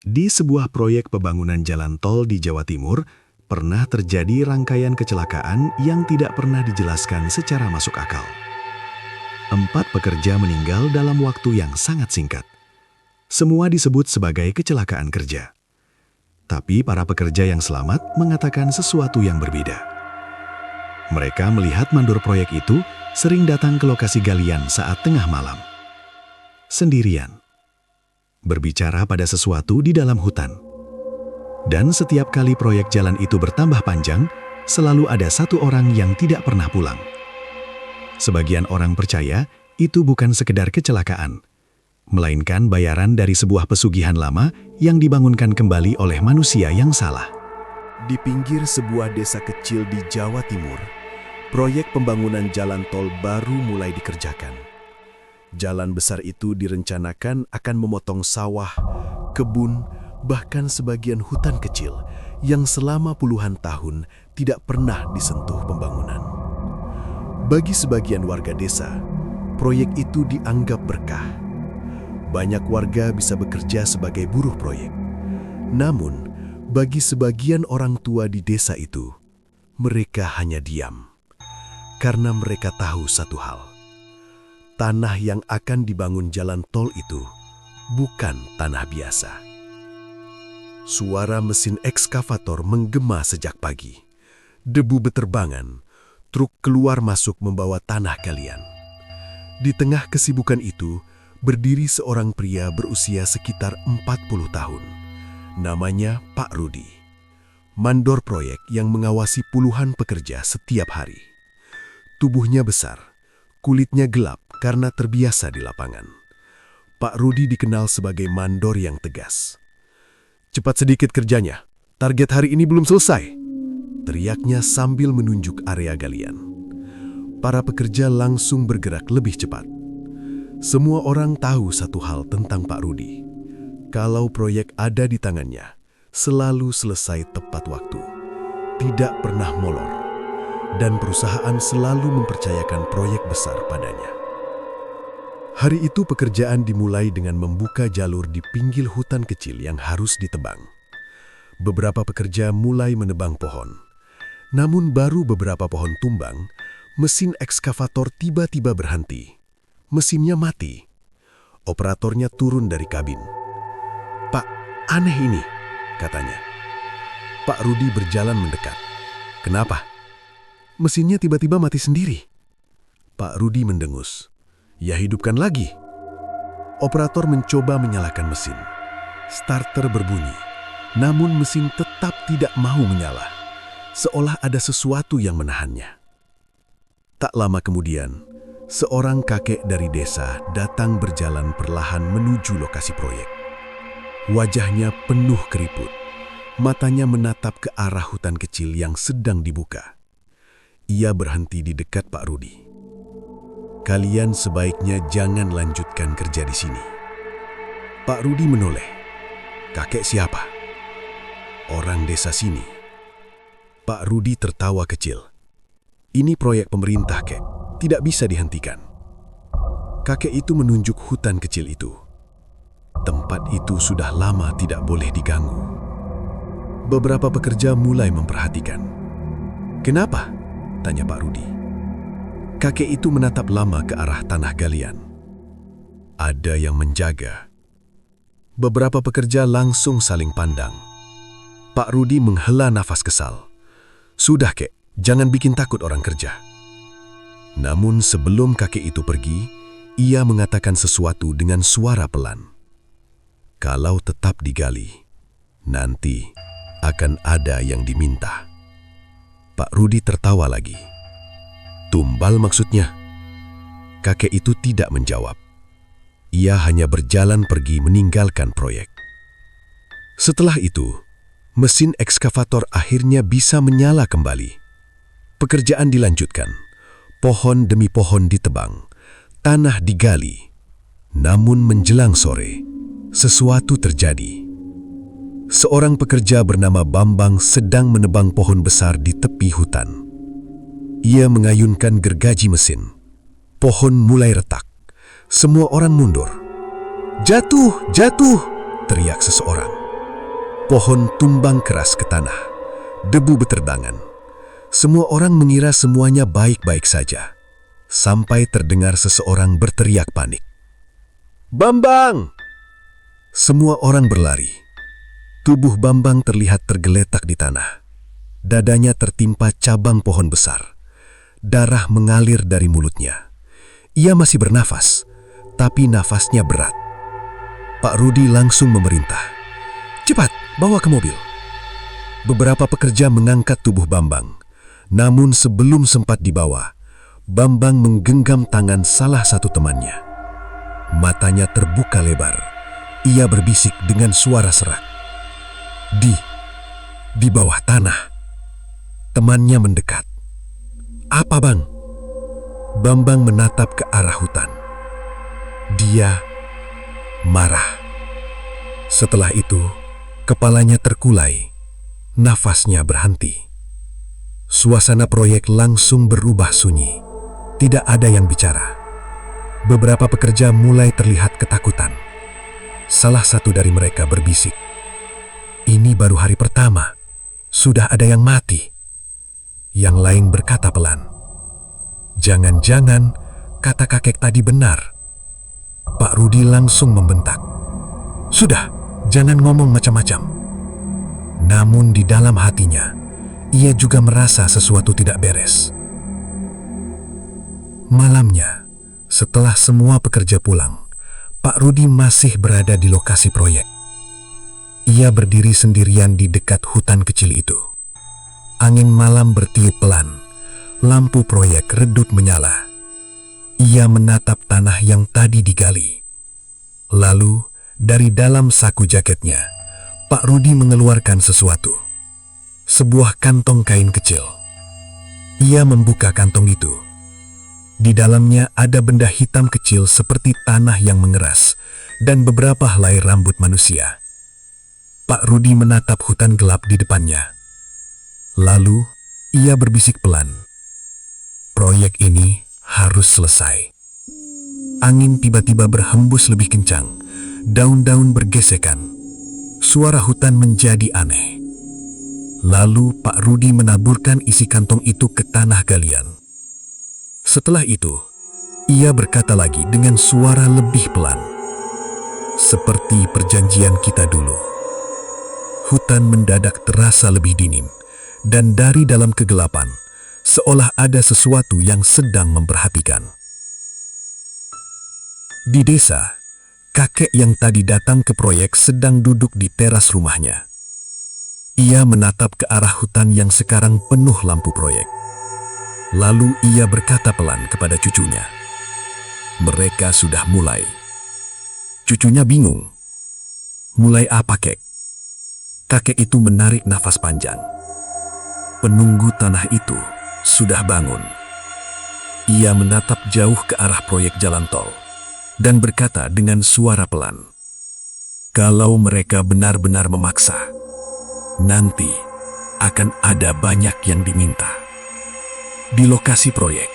Di sebuah proyek pembangunan jalan tol di Jawa Timur, pernah terjadi rangkaian kecelakaan yang tidak pernah dijelaskan secara masuk akal. 4 pekerja meninggal dalam waktu yang sangat singkat. Semua disebut sebagai kecelakaan kerja. Tapi para pekerja yang selamat mengatakan sesuatu yang berbeda. Mereka melihat mandor proyek itu sering datang ke lokasi galian saat tengah malam. Sendirian. Berbicara pada sesuatu di dalam hutan. Dan setiap kali proyek jalan itu bertambah panjang, selalu ada satu orang yang tidak pernah pulang. Sebagian orang percaya itu bukan sekedar kecelakaan, melainkan bayaran dari sebuah pesugihan lama yang dibangunkan kembali oleh manusia yang salah. Di pinggir sebuah desa kecil di Jawa Timur, proyek pembangunan jalan tol baru mulai dikerjakan. Jalan besar itu direncanakan akan memotong sawah, kebun, bahkan sebagian hutan kecil yang selama puluhan tahun tidak pernah disentuh pembangunan. Bagi sebagian warga desa, proyek itu dianggap berkah. Banyak warga bisa bekerja sebagai buruh proyek. Namun, bagi sebagian orang tua di desa itu, mereka hanya diam. Karena mereka tahu satu hal. Tanah yang akan dibangun jalan tol itu bukan tanah biasa. Suara mesin ekskavator menggema sejak pagi. Debu beterbangan, truk keluar masuk membawa tanah galian. Di tengah kesibukan itu, berdiri seorang pria berusia sekitar 40 tahun. Namanya Pak Rudi. Mandor proyek yang mengawasi puluhan pekerja setiap hari. Tubuhnya besar, kulitnya gelap karena terbiasa di lapangan. Pak Rudi dikenal sebagai mandor yang tegas. "Cepat sedikit kerjanya, target hari ini belum selesai," teriaknya sambil menunjuk area galian. Para pekerja langsung bergerak lebih cepat. Semua orang tahu satu hal tentang Pak Rudi. Kalau proyek ada di tangannya, selalu selesai tepat waktu. Tidak pernah molor. Dan perusahaan selalu mempercayakan proyek besar padanya. Hari itu pekerjaan dimulai dengan membuka jalur di pinggir hutan kecil yang harus ditebang. Beberapa pekerja mulai menebang pohon. Namun baru beberapa pohon tumbang, mesin ekskavator tiba-tiba berhenti. Mesinnya mati. Operatornya turun dari kabin. "Pak, aneh ini," katanya. Pak Rudi berjalan mendekat. "Kenapa?" "Mesinnya tiba-tiba mati sendiri." Pak Rudi mendengus. "Ya hidupkan lagi." Operator mencoba menyalakan mesin. Starter berbunyi, namun mesin tetap tidak mau menyala. Seolah ada sesuatu yang menahannya. Tak lama kemudian, seorang kakek dari desa datang berjalan perlahan menuju lokasi proyek. Wajahnya penuh keriput. Matanya menatap ke arah hutan kecil yang sedang dibuka. Ia berhenti di dekat Pak Rudi. "Kalian sebaiknya jangan lanjutkan kerja di sini." Pak Rudi menoleh. "Kakek siapa?" "Orang desa sini." Pak Rudi tertawa kecil. "Ini proyek pemerintah, Kek. Tidak bisa dihentikan." Kakek itu menunjuk hutan kecil itu. Tempat itu sudah lama tidak boleh diganggu. Beberapa pekerja mulai memperhatikan. "Kenapa?" tanya Pak Rudi. Kakek itu menatap lama ke arah tanah galian. "Ada yang menjaga." Beberapa pekerja langsung saling pandang. Pak Rudi menghela nafas kesal. "Sudah, Kek, jangan bikin takut orang kerja." Namun sebelum kakek itu pergi, ia mengatakan sesuatu dengan suara pelan. "Kalau tetap digali, nanti akan ada yang diminta." Pak Rudi tertawa lagi. "Tumbal maksudnya?" Kakek itu tidak menjawab. Ia hanya berjalan pergi meninggalkan proyek. Setelah itu, mesin ekskavator akhirnya bisa menyala kembali. Pekerjaan dilanjutkan. Pohon demi pohon ditebang. Tanah digali. Namun menjelang sore, sesuatu terjadi. Seorang pekerja bernama Bambang sedang menebang pohon besar di tepi hutan. Ia mengayunkan gergaji mesin. Pohon mulai retak. Semua orang mundur. "Jatuh, jatuh!" teriak seseorang. Pohon tumbang keras ke tanah. Debu beterbangan. Semua orang mengira semuanya baik-baik saja. Sampai terdengar seseorang berteriak panik. "Bambang!" Semua orang berlari. Tubuh Bambang terlihat tergeletak di tanah. Dadanya tertimpa cabang pohon besar. Darah mengalir dari mulutnya. Ia masih bernafas, tapi nafasnya berat. Pak Rudi langsung memerintah, "Cepat, bawa ke mobil." Beberapa pekerja mengangkat tubuh Bambang. Namun sebelum sempat dibawa, Bambang menggenggam tangan salah satu temannya. Matanya terbuka lebar. Ia berbisik dengan suara serak. Di bawah tanah." Temannya mendekat. "Apa, Bang?" Bambang menatap ke arah hutan. Dia marah. Setelah itu, kepalanya terkulai, nafasnya berhenti. Suasana proyek langsung berubah sunyi. Tidak ada yang bicara. Beberapa pekerja mulai terlihat ketakutan. Salah satu dari mereka berbisik, "Ini baru hari pertama, sudah ada yang mati." Yang lain berkata pelan, "Jangan-jangan kata kakek tadi benar." Pak Rudi langsung membentak, "Sudah, jangan ngomong macam-macam." Namun di dalam hatinya, ia juga merasa sesuatu tidak beres. Malamnya, setelah semua pekerja pulang, Pak Rudi masih berada di lokasi proyek. Ia berdiri sendirian di dekat hutan kecil itu. Angin malam bertiup pelan. Lampu proyek redup menyala. Ia menatap tanah yang tadi digali. Lalu, dari dalam saku jaketnya, Pak Rudi mengeluarkan sesuatu. Sebuah kantong kain kecil. Ia membuka kantong itu. Di dalamnya ada benda hitam kecil seperti tanah yang mengeras dan beberapa helai rambut manusia. Pak Rudi menatap hutan gelap di depannya. Lalu, ia berbisik pelan, "Proyek ini harus selesai." Angin tiba-tiba berhembus lebih kencang. Daun-daun bergesekan. Suara hutan menjadi aneh. Lalu Pak Rudi menaburkan isi kantong itu ke tanah galian. Setelah itu, ia berkata lagi dengan suara lebih pelan, "Seperti perjanjian kita dulu." Hutan mendadak terasa lebih dingin. Dan dari dalam kegelapan, seolah ada sesuatu yang sedang memperhatikan. Di desa, kakek yang tadi datang ke proyek sedang duduk di teras rumahnya. Ia menatap ke arah hutan yang sekarang penuh lampu proyek. Lalu ia berkata pelan kepada cucunya, "Mereka sudah mulai." Cucunya bingung. "Mulai apa, Kek?" Kakek itu menarik nafas panjang. Penunggu tanah itu sudah bangun. Ia menatap jauh ke arah proyek jalan tol dan berkata dengan suara pelan, "Kalau mereka benar-benar memaksa, nanti akan ada banyak yang diminta." Di lokasi proyek,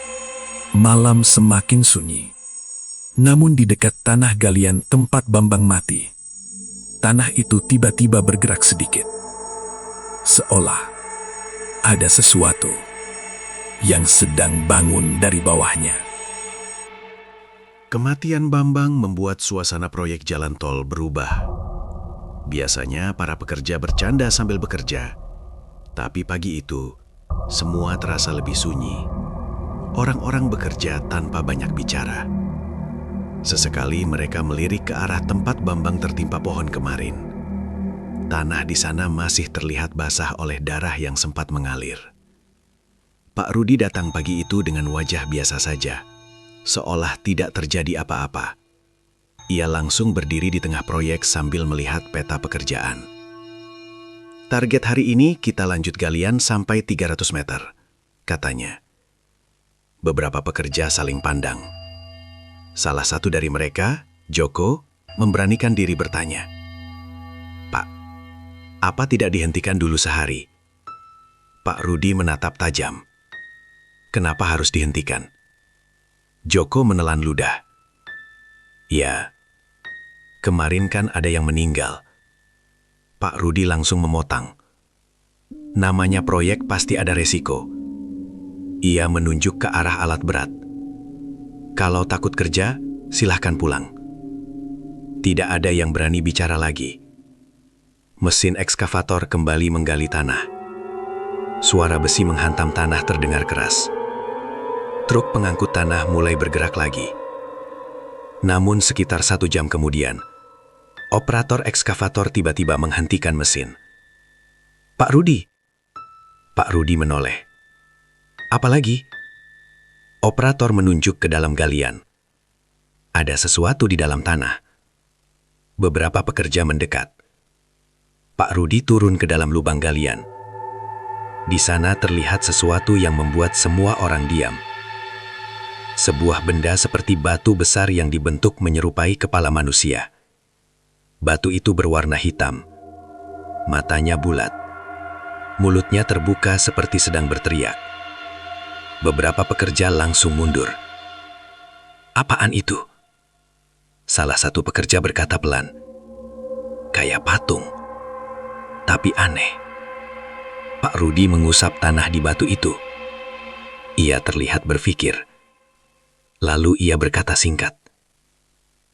malam semakin sunyi. Namun di dekat tanah galian tempat Bambang mati, tanah itu tiba-tiba bergerak sedikit. Seolah ada sesuatu yang sedang bangun dari bawahnya. Kematian Bambang membuat suasana proyek jalan tol berubah. Biasanya para pekerja bercanda sambil bekerja. Tapi pagi itu, semua terasa lebih sunyi. Orang-orang bekerja tanpa banyak bicara. Sesekali mereka melirik ke arah tempat Bambang tertimpa pohon kemarin. Tanah di sana masih terlihat basah oleh darah yang sempat mengalir. Pak Rudi datang pagi itu dengan wajah biasa saja, seolah tidak terjadi apa-apa. Ia langsung berdiri di tengah proyek sambil melihat peta pekerjaan. "Target hari ini kita lanjut galian sampai 300 meter, katanya. Beberapa pekerja saling pandang. Salah satu dari mereka, Joko, memberanikan diri bertanya, "Pak, apa tidak dihentikan dulu sehari?" Pak Rudi menatap tajam. "Kenapa harus dihentikan?" Joko menelan ludah. "Ya, kemarin kan ada yang meninggal." Pak Rudi langsung memotong. Namanya proyek pasti ada resiko. Ia menunjuk ke arah alat berat. Kalau takut kerja, silahkan pulang. Tidak ada yang berani bicara lagi. Mesin ekskavator kembali menggali tanah. Suara besi menghantam tanah terdengar keras. Truk pengangkut tanah mulai bergerak lagi. Namun sekitar 1 jam kemudian, operator ekskavator tiba-tiba menghentikan mesin. Pak Rudi. Pak Rudi menoleh. Apalagi? Operator menunjuk ke dalam galian. Ada sesuatu di dalam tanah. Beberapa pekerja mendekat. Pak Rudi turun ke dalam lubang galian. Di sana terlihat sesuatu yang membuat semua orang diam. Sebuah benda seperti batu besar yang dibentuk menyerupai kepala manusia. Batu itu berwarna hitam. Matanya bulat. Mulutnya terbuka seperti sedang berteriak. Beberapa pekerja langsung mundur. Apaan itu? Salah satu pekerja berkata pelan. Kayak patung. Tapi aneh. Pak Rudi mengusap tanah di batu itu. Ia terlihat berpikir. Lalu ia berkata singkat.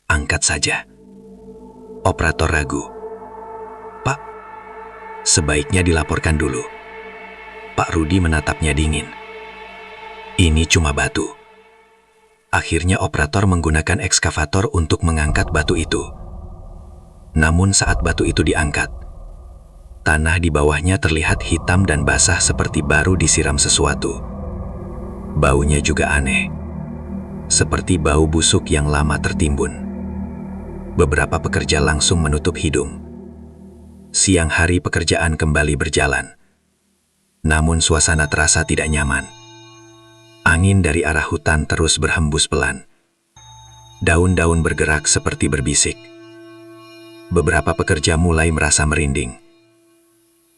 Angkat saja. Operator ragu. Pak, sebaiknya dilaporkan dulu. Pak Rudi menatapnya dingin. Ini cuma batu. Akhirnya operator menggunakan ekskavator untuk mengangkat batu itu. Namun saat batu itu diangkat, tanah di bawahnya terlihat hitam dan basah seperti baru disiram sesuatu. Baunya juga aneh, seperti bau busuk yang lama tertimbun. Beberapa pekerja langsung menutup hidung. Siang hari pekerjaan kembali berjalan. Namun suasana terasa tidak nyaman. Angin dari arah hutan terus berhembus pelan. Daun-daun bergerak seperti berbisik. Beberapa pekerja mulai merasa merinding.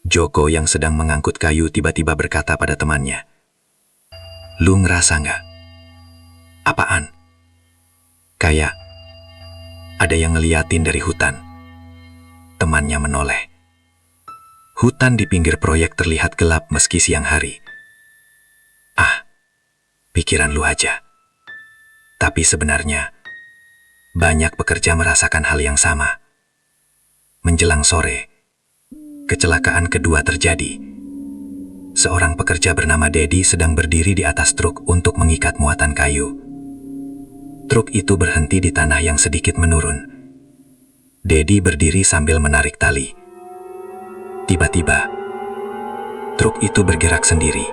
Joko yang sedang mengangkut kayu tiba-tiba berkata pada temannya, "Lu ngerasa nggak?" "Apaan?" "Kayak ada yang ngeliatin dari hutan." Temannya menoleh. Hutan di pinggir proyek terlihat gelap meski siang hari. "Ah, pikiran lu aja." Tapi sebenarnya, banyak pekerja merasakan hal yang sama. Menjelang sore, kecelakaan kedua terjadi. Seorang pekerja bernama Dedi sedang berdiri di atas truk untuk mengikat muatan kayu. Truk itu berhenti di tanah yang sedikit menurun. Dedi berdiri sambil menarik tali. Tiba-tiba, truk itu bergerak sendiri.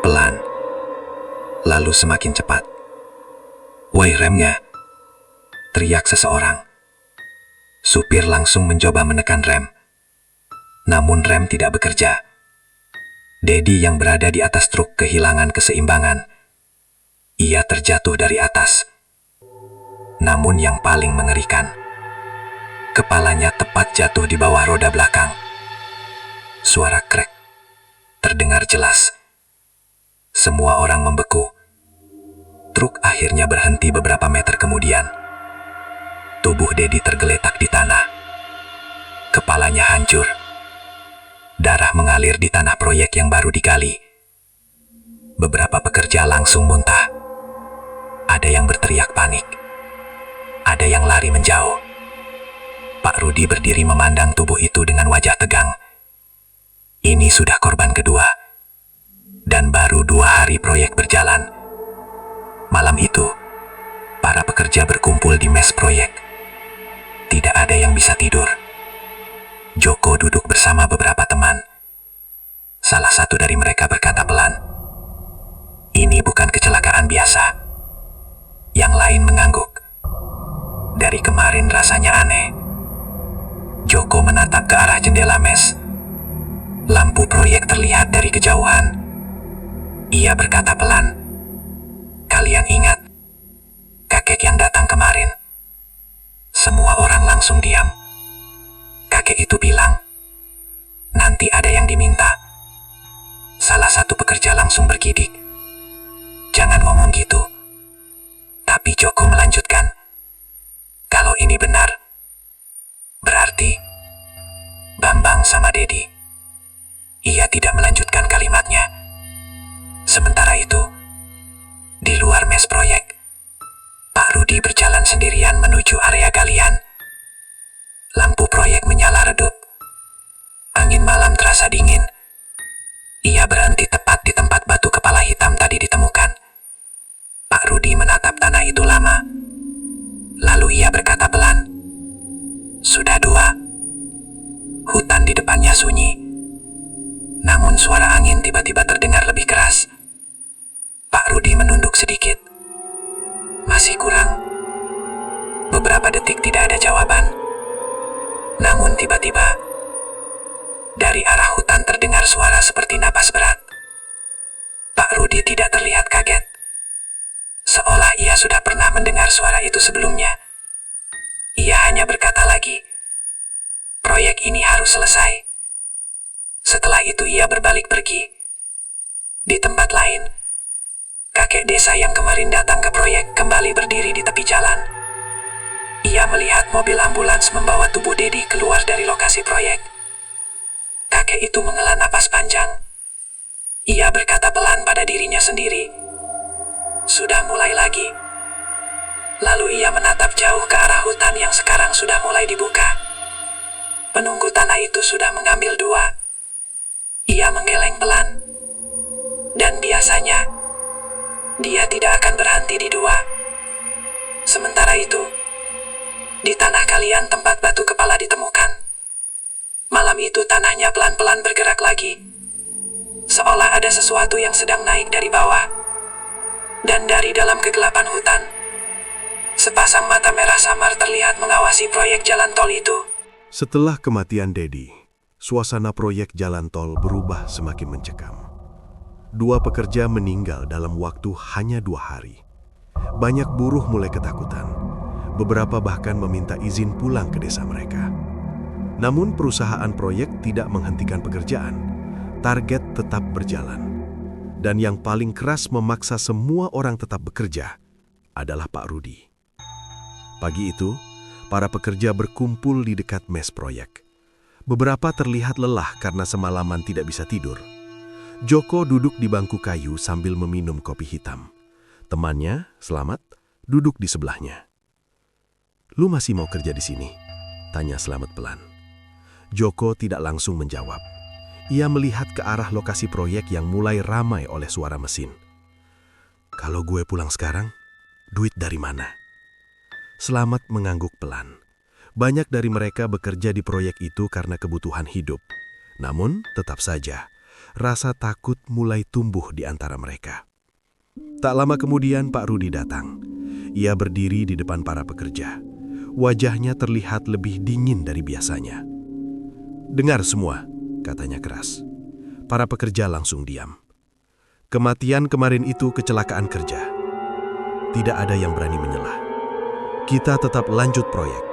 Pelan. Lalu semakin cepat. "Woi, remnya!" teriak seseorang. Supir langsung mencoba menekan rem. Namun rem tidak bekerja. Dedi yang berada di atas truk kehilangan keseimbangan. Ia terjatuh dari atas. Namun yang paling mengerikan, kepalanya tepat jatuh di bawah roda belakang. Suara krek terdengar jelas. Semua orang membeku. Truk akhirnya berhenti beberapa meter kemudian. Tubuh Dedi tergeletak di tanah. Kepalanya hancur. Darah mengalir di tanah proyek yang baru digali. Beberapa pekerja langsung muntah. Ada yang berteriak panik. Ada yang lari menjauh. Pak Rudi berdiri memandang tubuh itu dengan wajah tegang. Ini sudah korban kedua. Dan baru 2 hari proyek berjalan. Malam itu, para pekerja berkumpul di mes proyek. Tidak ada yang bisa tidur. Joko duduk bersama beberapa teman. Salah satu dari mereka berkata pelan, "Ini bukan kecelakaan biasa." Yang lain mengangguk. Dari kemarin rasanya aneh. Joko menatap ke arah jendela mes. Lampu proyek terlihat dari kejauhan. Ia berkata pelan, "Kalian ingat kakek yang datang kemarin?" Semua orang langsung diam. Kakek itu bilang, "Nanti ada yang diminta." Salah satu pekerja langsung bergidik, "Jangan ngomong gitu." Tapi Joko melanjutkan, "Kalau ini benar, berarti sama Dedi. Ia tidak melanjutkan kalimatnya. Sementara itu, di luar mes proyek, Pak Rudi berjalan sendirian menuju area galian. Lampu proyek menyala redup. Angin malam terasa dingin. Ia berhenti tepat di tempat batu kepala hitam tadi ditemukan. Pak Rudi menatap tanah itu lama. Lalu ia berkata pelan, "Sudah 2." Hutan di depannya sunyi. Namun suara angin tiba-tiba terdengar lebih keras. Pak Rudi menunduk sedikit. Masih kurang. Beberapa detik tidak ada jawaban. Namun tiba-tiba, dari arah hutan terdengar suara seperti napas berat. Pak Rudi tidak terlihat kaget. Seolah ia sudah pernah mendengar suara itu sebelumnya. Ia hanya berkata lagi, "Proyek ini harus selesai." Setelah itu ia berbalik pergi. Di tempat lain, kakek desa yang kemarin datang ke proyek kembali berdiri di tepi jalan. Ia melihat mobil ambulans membawa tubuh Dedi keluar dari lokasi proyek. Kakek itu menghela napas panjang. Ia berkata pelan pada dirinya sendiri, "Sudah mulai lagi." Lalu ia menatap jauh ke arah hutan yang sekarang sudah mulai dibuka. Penunggu tanah itu sudah mengambil 2. Ia menggeleng pelan. Dan biasanya, dia tidak akan berhenti di 2. Sementara itu, di tanah galian tempat batu kepala ditemukan. Malam itu tanahnya pelan-pelan bergerak lagi. Seolah ada sesuatu yang sedang naik dari bawah. Dan dari dalam kegelapan hutan, sepasang mata merah samar terlihat mengawasi proyek jalan tol itu. Setelah kematian Dedi, suasana proyek jalan tol berubah semakin mencekam. 2 pekerja meninggal dalam waktu hanya 2 hari. Banyak buruh mulai ketakutan. Beberapa bahkan meminta izin pulang ke desa mereka. Namun perusahaan proyek tidak menghentikan pekerjaan. Target tetap berjalan. Dan yang paling keras memaksa semua orang tetap bekerja adalah Pak Rudi. Pagi itu, para pekerja berkumpul di dekat mes proyek. Beberapa terlihat lelah karena semalaman tidak bisa tidur. Joko duduk di bangku kayu sambil meminum kopi hitam. Temannya, Slamet, duduk di sebelahnya. "Lu masih mau kerja di sini?" tanya Slamet pelan. Joko tidak langsung menjawab. Ia melihat ke arah lokasi proyek yang mulai ramai oleh suara mesin. "Kalau gue pulang sekarang, duit dari mana?" Slamet mengangguk pelan. Banyak dari mereka bekerja di proyek itu karena kebutuhan hidup. Namun, tetap saja, rasa takut mulai tumbuh di antara mereka. Tak lama kemudian Pak Rudi datang. Ia berdiri di depan para pekerja. Wajahnya terlihat lebih dingin dari biasanya. "Dengar semua," katanya keras. Para pekerja langsung diam. "Kematian kemarin itu kecelakaan kerja. Tidak ada yang berani menyelah. Kita tetap lanjut proyek."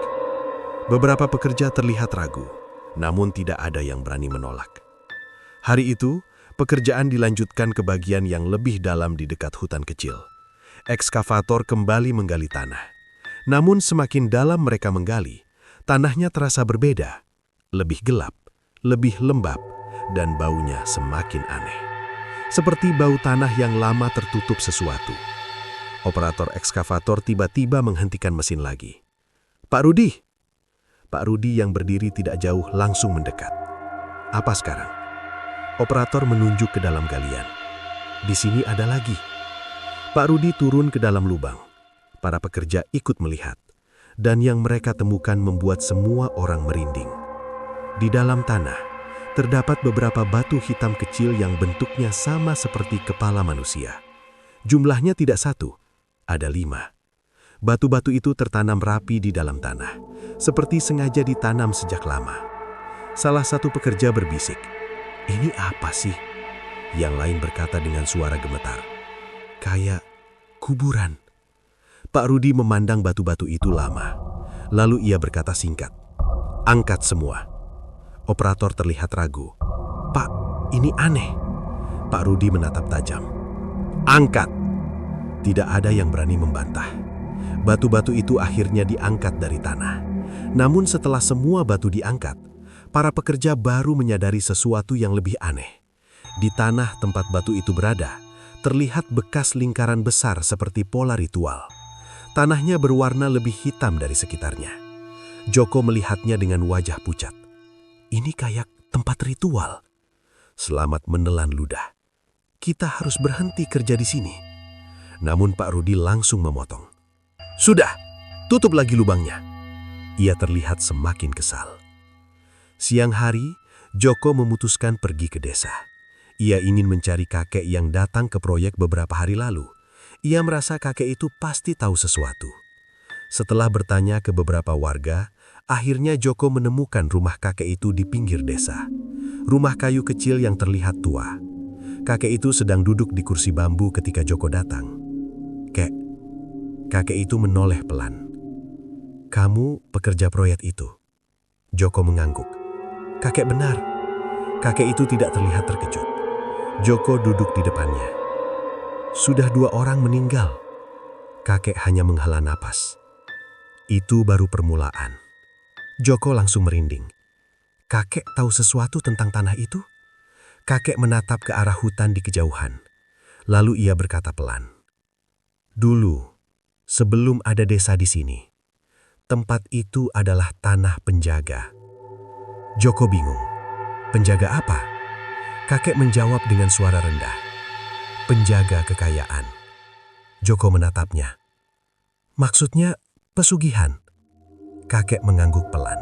Beberapa pekerja terlihat ragu, namun tidak ada yang berani menolak. Hari itu, pekerjaan dilanjutkan ke bagian yang lebih dalam di dekat hutan kecil. Ekskavator kembali menggali tanah. Namun semakin dalam mereka menggali, tanahnya terasa berbeda. Lebih gelap, lebih lembab, dan baunya semakin aneh. Seperti bau tanah yang lama tertutup sesuatu. Operator ekskavator tiba-tiba menghentikan mesin lagi. "Pak Rudi!" Pak Rudi yang berdiri tidak jauh langsung mendekat. "Apa sekarang?" Operator menunjuk ke dalam galian. "Di sini ada lagi." Pak Rudi turun ke dalam lubang. Para pekerja ikut melihat. Dan yang mereka temukan membuat semua orang merinding. Di dalam tanah, terdapat beberapa batu hitam kecil yang bentuknya sama seperti kepala manusia. Jumlahnya tidak 1, ada 5. Batu-batu itu tertanam rapi di dalam tanah, seperti sengaja ditanam sejak lama. Salah satu pekerja berbisik, "Ini apa sih?" Yang lain berkata dengan suara gemetar, "Kayak kuburan." Pak Rudi memandang batu-batu itu lama. Lalu ia berkata singkat, "Angkat semua." Operator terlihat ragu. "Pak, ini aneh." Pak Rudi menatap tajam. "Angkat!" Tidak ada yang berani membantah. Batu-batu itu akhirnya diangkat dari tanah. Namun setelah semua batu diangkat, para pekerja baru menyadari sesuatu yang lebih aneh. Di tanah tempat batu itu berada, terlihat bekas lingkaran besar seperti pola ritual. Tanahnya berwarna lebih hitam dari sekitarnya. Joko melihatnya dengan wajah pucat. Ini kayak tempat ritual. Selamat menelan ludah. Kita harus berhenti kerja di sini. Namun Pak Rudi langsung memotong. Sudah, tutup lagi lubangnya. Ia terlihat semakin kesal. Siang hari, Joko memutuskan pergi ke desa. Ia ingin mencari kakek yang datang ke proyek beberapa hari lalu. Ia merasa kakek itu pasti tahu sesuatu. Setelah bertanya ke beberapa warga, akhirnya Joko menemukan rumah kakek itu di pinggir desa. Rumah kayu kecil yang terlihat tua. Kakek itu sedang duduk di kursi bambu ketika Joko datang. Kakek itu menoleh pelan. Kamu pekerja proyek itu? Joko mengangguk. Kakek benar. Kakek itu tidak terlihat terkejut. Joko duduk di depannya. Sudah 2 orang meninggal. Kakek hanya menghela napas. Itu baru permulaan. Joko langsung merinding. Kakek tahu sesuatu tentang tanah itu? Kakek menatap ke arah hutan di kejauhan. Lalu ia berkata pelan. Dulu, sebelum ada desa di sini, tempat itu adalah tanah penjaga. Joko bingung. Penjaga apa? Kakek menjawab dengan suara rendah. Penjaga kekayaan. Joko menatapnya. Maksudnya pesugihan? Kakek mengangguk pelan.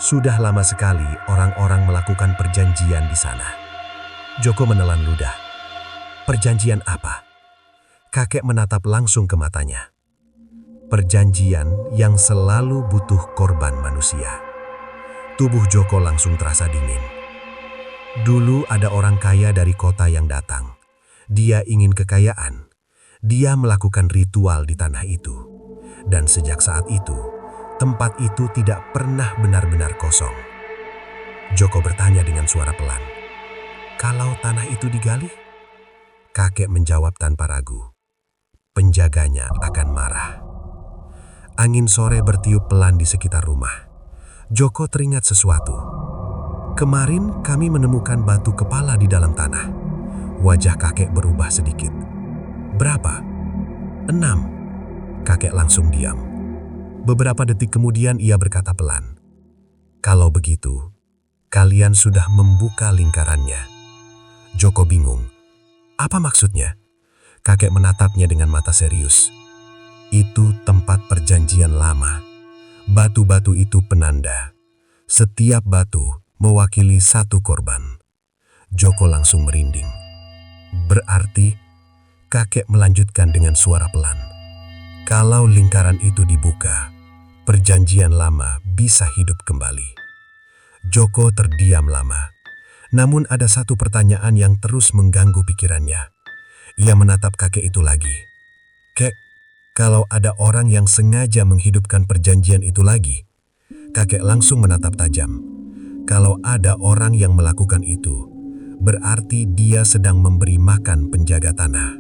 Sudah lama sekali orang-orang melakukan perjanjian di sana. Joko menelan ludah. Perjanjian apa? Kakek menatap langsung ke matanya. Perjanjian yang selalu butuh korban manusia. Tubuh Joko langsung terasa dingin. Dulu ada orang kaya dari kota yang datang. Dia ingin kekayaan. Dia melakukan ritual di tanah itu. Dan sejak saat itu, tempat itu tidak pernah benar-benar kosong. Joko bertanya dengan suara pelan. Kalau tanah itu digali? Kakek menjawab tanpa ragu. Penjaganya akan marah. Angin sore bertiup pelan di sekitar rumah. Joko teringat sesuatu. Kemarin kami menemukan batu kepala di dalam tanah. Wajah kakek berubah sedikit. Berapa? 6. Kakek langsung diam. Beberapa detik kemudian ia berkata pelan. Kalau begitu, kalian sudah membuka lingkarannya. Joko bingung. Apa maksudnya? Kakek menatapnya dengan mata serius. Itu tempat perjanjian lama. Batu-batu itu penanda. Setiap batu mewakili satu korban. Joko langsung merinding. Berarti, kakek melanjutkan dengan suara pelan. Kalau lingkaran itu dibuka, perjanjian lama bisa hidup kembali. Joko terdiam lama. Namun ada satu pertanyaan yang terus mengganggu pikirannya. Ia menatap kakek itu lagi. Kek, kalau ada orang yang sengaja menghidupkan perjanjian itu lagi, kakek langsung menatap tajam. Kalau ada orang yang melakukan itu, berarti dia sedang memberi makan penjaga tanah.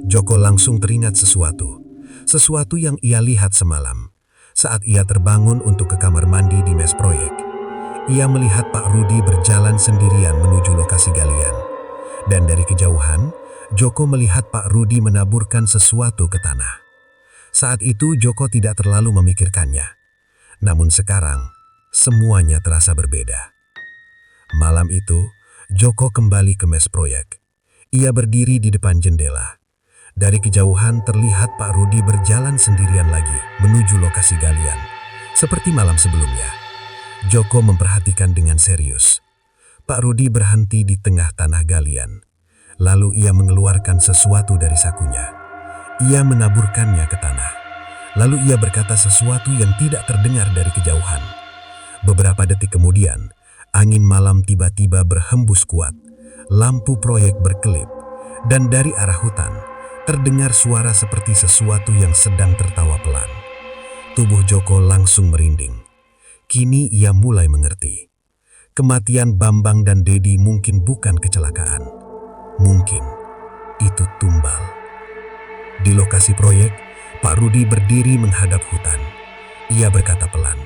Joko langsung teringat sesuatu. Sesuatu yang ia lihat semalam. Saat ia terbangun untuk ke kamar mandi di mes proyek. Ia melihat Pak Rudi berjalan sendirian menuju lokasi galian. Dan dari kejauhan, Joko melihat Pak Rudi menaburkan sesuatu ke tanah. Saat itu Joko tidak terlalu memikirkannya. Namun sekarang, semuanya terasa berbeda. Malam itu, Joko kembali ke mes proyek. Ia berdiri di depan jendela. Dari kejauhan terlihat Pak Rudi berjalan sendirian lagi menuju lokasi galian. Seperti malam sebelumnya, Joko memperhatikan dengan serius. Pak Rudi berhenti di tengah tanah galian. Lalu ia mengeluarkan sesuatu dari sakunya. Ia menaburkannya ke tanah. Lalu ia berkata sesuatu yang tidak terdengar dari kejauhan. Beberapa detik kemudian, angin malam tiba-tiba berhembus kuat. Lampu proyek berkelip. Dan dari arah hutan, terdengar suara seperti sesuatu yang sedang tertawa pelan. Tubuh Joko langsung merinding. Kini ia mulai mengerti. Kematian Bambang dan Dedi mungkin bukan kecelakaan. Mungkin itu tumbal. Di lokasi proyek, Pak Rudi berdiri menghadap hutan. Ia berkata pelan,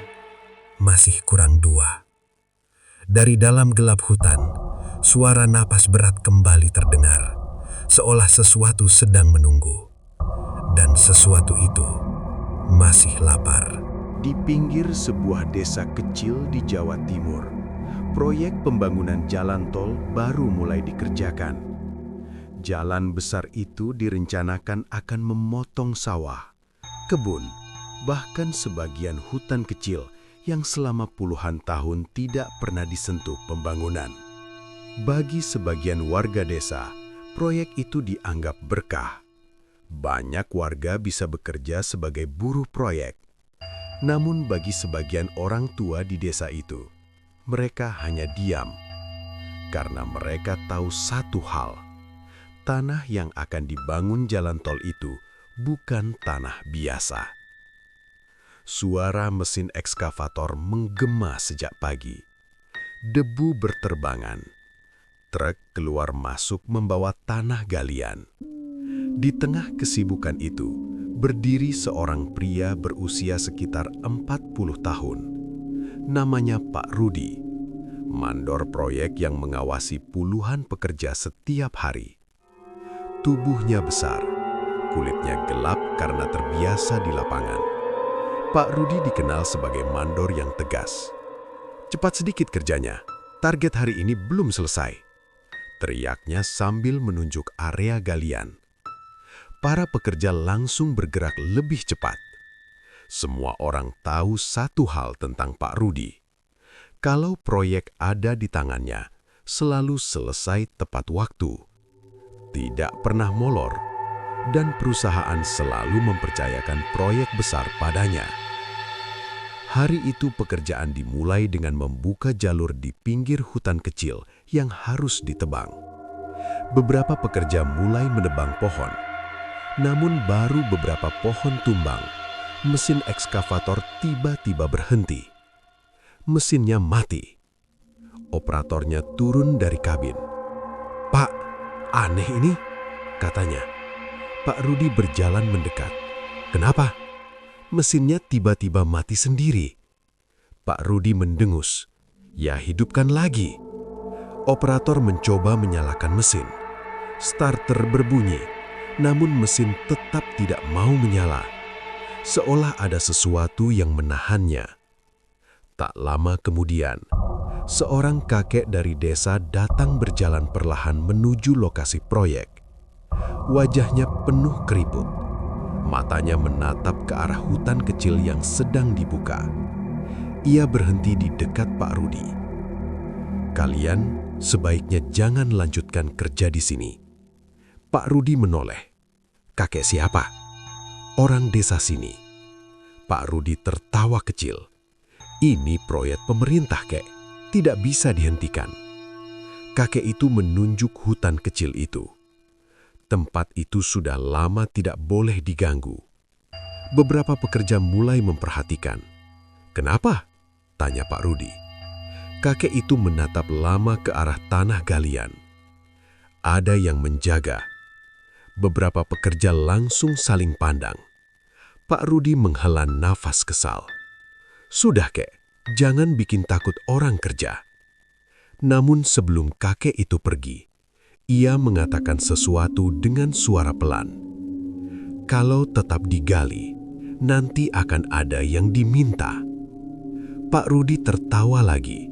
masih kurang 2. Dari dalam gelap hutan, suara napas berat kembali terdengar, seolah sesuatu sedang menunggu. Dan sesuatu itu masih lapar. Di pinggir sebuah desa kecil di Jawa Timur, proyek pembangunan jalan tol baru mulai dikerjakan. Jalan besar itu direncanakan akan memotong sawah, kebun, bahkan sebagian hutan kecil yang selama puluhan tahun tidak pernah disentuh pembangunan. Bagi sebagian warga desa, proyek itu dianggap berkah. Banyak warga bisa bekerja sebagai buruh proyek. Namun bagi sebagian orang tua di desa itu, mereka hanya diam. Karena mereka tahu satu hal, tanah yang akan dibangun jalan tol itu bukan tanah biasa. Suara mesin ekskavator menggema sejak pagi. Debu berterbangan. Truk keluar masuk membawa tanah galian. Di tengah kesibukan itu, berdiri seorang pria berusia sekitar 40 tahun. Namanya Pak Rudi, mandor proyek yang mengawasi puluhan pekerja setiap hari. Tubuhnya besar, kulitnya gelap karena terbiasa di lapangan. Pak Rudi dikenal sebagai mandor yang tegas. Cepat sedikit kerjanya, target hari ini belum selesai. Teriaknya sambil menunjuk area galian. Para pekerja langsung bergerak lebih cepat. Semua orang tahu satu hal tentang Pak Rudi. Kalau proyek ada di tangannya, selalu selesai tepat waktu. Tidak pernah molor, dan perusahaan selalu mempercayakan proyek besar padanya. Hari itu pekerjaan dimulai dengan membuka jalur di pinggir hutan kecil yang harus ditebang. Beberapa pekerja mulai menebang pohon. Namun baru beberapa pohon tumbang, mesin ekskavator tiba-tiba berhenti. Mesinnya mati. Operatornya turun dari kabin. "Pak, aneh ini," katanya. Pak Rudi berjalan mendekat. "Kenapa?" Mesinnya tiba-tiba mati sendiri. Pak Rudi mendengus. "Ya, hidupkan lagi." Operator mencoba menyalakan mesin. Starter berbunyi, namun mesin tetap tidak mau menyala. Seolah ada sesuatu yang menahannya. Tak lama kemudian, seorang kakek dari desa datang berjalan perlahan menuju lokasi proyek. Wajahnya penuh keriput. Matanya menatap ke arah hutan kecil yang sedang dibuka. Ia berhenti di dekat Pak Rudi. "Kalian sebaiknya jangan lanjutkan kerja di sini." Pak Rudi menoleh. "Kakek siapa?" "Orang desa sini." Pak Rudi tertawa kecil. "Ini proyek pemerintah, Kek. Tidak bisa dihentikan." Kakek itu menunjuk hutan kecil itu. Tempat itu sudah lama tidak boleh diganggu. Beberapa pekerja mulai memperhatikan. "Kenapa?" tanya Pak Rudi. Kakek itu menatap lama ke arah tanah galian. Ada yang menjaga. Beberapa pekerja langsung saling pandang. Pak Rudi menghela nafas kesal. "Sudah, Kek, jangan bikin takut orang kerja." Namun sebelum kakek itu pergi, ia mengatakan sesuatu dengan suara pelan. "Kalau tetap digali, nanti akan ada yang diminta." Pak Rudi tertawa lagi.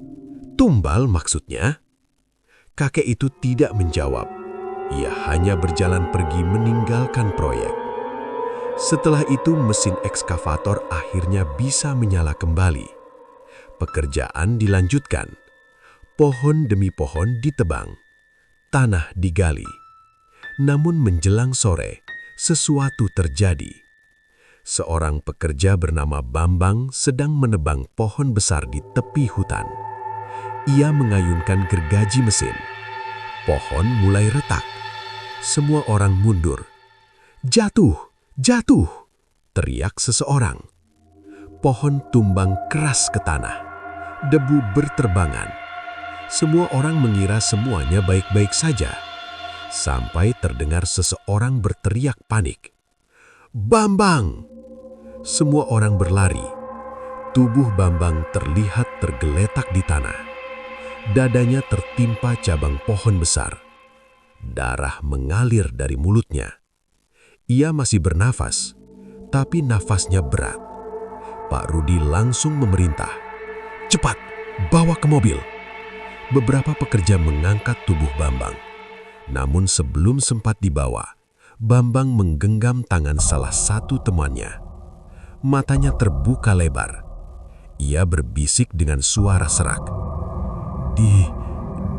"Tumbal maksudnya?" Kakek itu tidak menjawab. Ia hanya berjalan pergi meninggalkan proyek. Setelah itu mesin ekskavator akhirnya bisa menyala kembali. Pekerjaan dilanjutkan. Pohon demi pohon ditebang. Tanah digali. Namun menjelang sore, sesuatu terjadi. Seorang pekerja bernama Bambang sedang menebang pohon besar di tepi hutan. Ia mengayunkan gergaji mesin. Pohon mulai retak. Semua orang mundur. "Jatuh! Jatuh!" teriak seseorang. Pohon tumbang keras ke tanah. Debu berterbangan. Semua orang mengira semuanya baik-baik saja. Sampai terdengar seseorang berteriak panik. "Bambang!" Semua orang berlari. Tubuh Bambang terlihat tergeletak di tanah. Dadanya tertimpa cabang pohon besar. Darah mengalir dari mulutnya. Ia masih bernafas, tapi nafasnya berat. Pak Rudi langsung memerintah, "Cepat, bawa ke mobil." Beberapa pekerja mengangkat tubuh Bambang. Namun sebelum sempat dibawa, Bambang menggenggam tangan salah satu temannya. Matanya terbuka lebar. Ia berbisik dengan suara serak,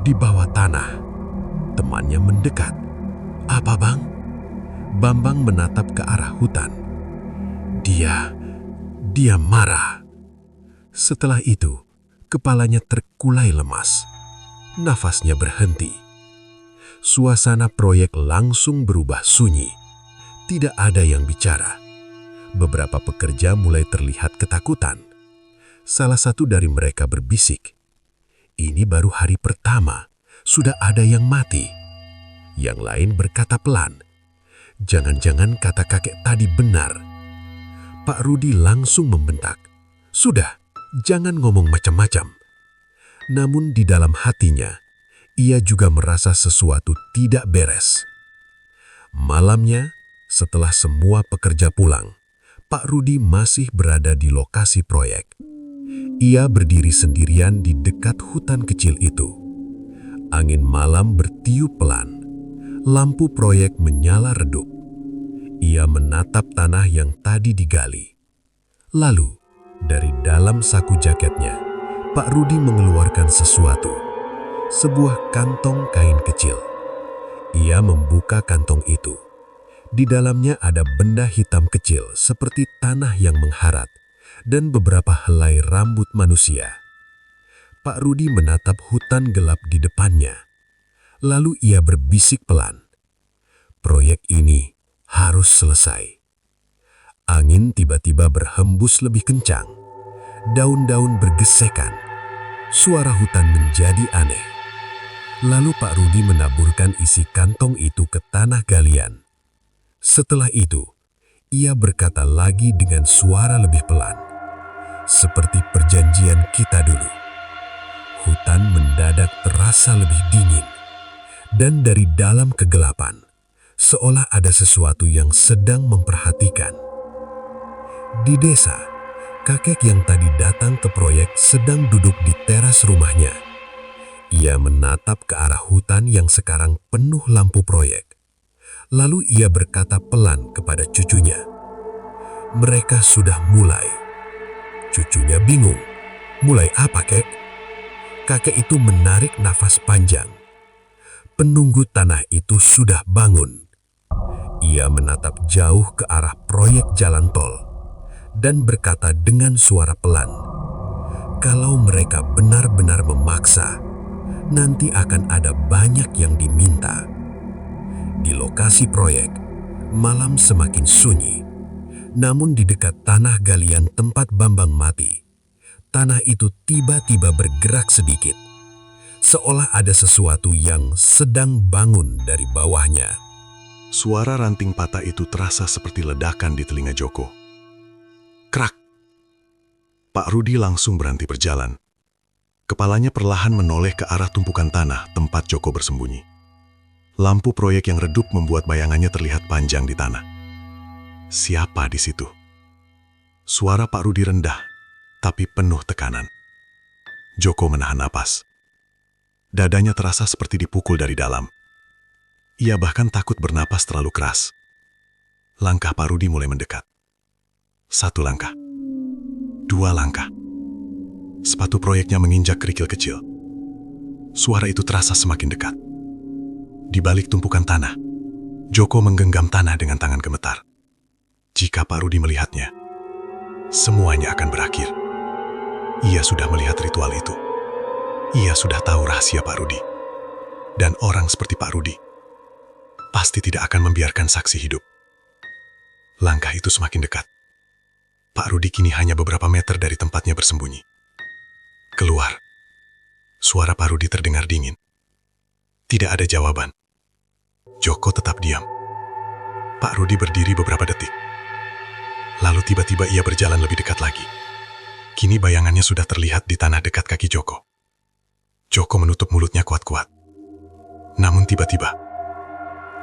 Di bawah tanah." Temannya mendekat. "Apa, Bang?" Bambang menatap ke arah hutan. Dia marah." Setelah itu, kepalanya terkulai lemas. Nafasnya berhenti. Suasana proyek langsung berubah sunyi. Tidak ada yang bicara. Beberapa pekerja mulai terlihat ketakutan. Salah satu dari mereka berbisik, "Ini baru hari pertama, sudah ada yang mati." Yang lain berkata pelan, "Jangan-jangan kata kakek tadi benar." Pak Rudi langsung membentak, "Sudah, jangan ngomong macam-macam." Namun di dalam hatinya, ia juga merasa sesuatu tidak beres. Malamnya, setelah semua pekerja pulang, Pak Rudi masih berada di lokasi proyek. Ia berdiri sendirian di dekat hutan kecil itu. Angin malam bertiup pelan. Lampu proyek menyala redup. Ia menatap tanah yang tadi digali. Lalu, dari dalam saku jaketnya, Pak Rudi mengeluarkan sesuatu. Sebuah kantong kain kecil. Ia membuka kantong itu. Di dalamnya ada benda hitam kecil seperti tanah yang mengharat dan beberapa helai rambut manusia. Pak Rudi menatap hutan gelap di depannya. Lalu ia berbisik pelan, "Proyek ini harus selesai." Angin tiba-tiba berhembus lebih kencang. Daun-daun bergesekan. Suara hutan menjadi aneh. Lalu Pak Rudi menaburkan isi kantong itu ke tanah galian. Setelah itu, ia berkata lagi dengan suara lebih pelan, "Seperti perjanjian kita dulu." Hutan mendadak terasa lebih dingin. Dan dari dalam kegelapan, seolah ada sesuatu yang sedang memperhatikan. Di desa, kakek yang tadi datang ke proyek sedang duduk di teras rumahnya. Ia menatap ke arah hutan yang sekarang penuh lampu proyek. Lalu ia berkata pelan kepada cucunya, "Mereka sudah mulai." Cucunya bingung. "Mulai apa, Kek?" Kakek itu menarik nafas panjang. Penunggu tanah itu sudah bangun. Ia menatap jauh ke arah proyek jalan tol dan berkata dengan suara pelan, "Kalau mereka benar-benar memaksa, nanti akan ada banyak yang diminta." Di lokasi proyek, malam semakin sunyi. Namun di dekat tanah galian tempat Bambang mati, tanah itu tiba-tiba bergerak sedikit. Seolah ada sesuatu yang sedang bangun dari bawahnya. Suara ranting patah itu terasa seperti ledakan di telinga Joko. Krak! Pak Rudi langsung berhenti berjalan. Kepalanya perlahan menoleh ke arah tumpukan tanah tempat Joko bersembunyi. Lampu proyek yang redup membuat bayangannya terlihat panjang di tanah. Siapa di situ? Suara Pak Rudi rendah, tapi penuh tekanan. Joko menahan napas. Dadanya terasa seperti dipukul dari dalam. Ia bahkan takut bernapas terlalu keras. Langkah Pak Rudi mulai mendekat. 1 langkah. 2 langkah. Sepatu proyeknya menginjak kerikil kecil. Suara itu terasa semakin dekat. Di balik tumpukan tanah, Joko menggenggam tanah dengan tangan gemetar. Jika Pak Rudi melihatnya, semuanya akan berakhir. Ia sudah melihat ritual itu. Ia sudah tahu rahasia Pak Rudi. Dan orang seperti Pak Rudi pasti tidak akan membiarkan saksi hidup. Langkah itu semakin dekat. Pak Rudi kini hanya beberapa meter dari tempatnya bersembunyi. Keluar. Suara Pak Rudi terdengar dingin. Tidak ada jawaban. Joko tetap diam. Pak Rudi berdiri beberapa detik. Lalu tiba-tiba ia berjalan lebih dekat lagi. Kini bayangannya sudah terlihat di tanah dekat kaki Joko. Joko menutup mulutnya kuat-kuat. Namun tiba-tiba,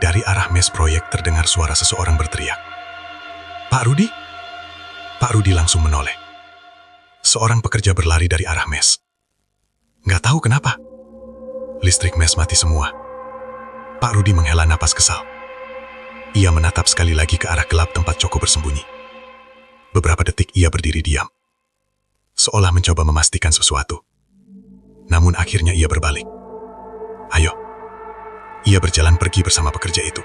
dari arah mes proyek terdengar suara seseorang berteriak. "Pak Rudi?" Pak Rudi langsung menoleh. Seorang pekerja berlari dari arah mes. Nggak tahu kenapa. Listrik mes mati semua. Pak Rudi menghela napas kesal. Ia menatap sekali lagi ke arah gelap tempat Joko bersembunyi. Beberapa detik ia berdiri diam, seolah mencoba memastikan sesuatu. Namun akhirnya ia berbalik. "Ayo." Ia berjalan pergi bersama pekerja itu.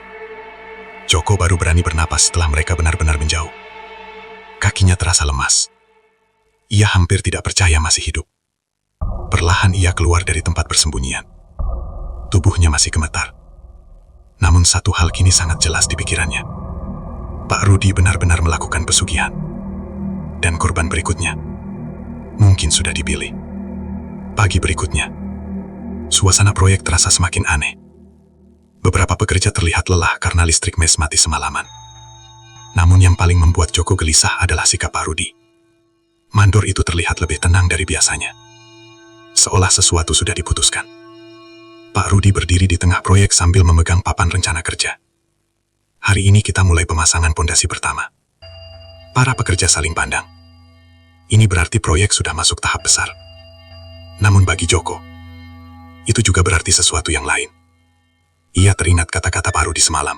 Joko baru berani bernapas setelah mereka benar-benar menjauh. Kakinya terasa lemas. Ia hampir tidak percaya masih hidup. Perlahan ia keluar dari tempat persembunyian. Tubuhnya masih gemetar. Namun satu hal kini sangat jelas di pikirannya. Pak Rudi benar-benar melakukan pesugihan. Dan korban berikutnya mungkin sudah dipilih. Pagi berikutnya, suasana proyek terasa semakin aneh. Beberapa pekerja terlihat lelah karena listrik mes mati semalaman. Namun yang paling membuat Joko gelisah adalah sikap Pak Rudi. Mandor itu terlihat lebih tenang dari biasanya. Seolah sesuatu sudah diputuskan. Pak Rudi berdiri di tengah proyek sambil memegang papan rencana kerja. "Hari ini kita mulai pemasangan pondasi pertama." Para pekerja saling pandang. Ini berarti proyek sudah masuk tahap besar. Namun bagi Joko, itu juga berarti sesuatu yang lain. Ia teringat kata-kata Pak Rudi semalam.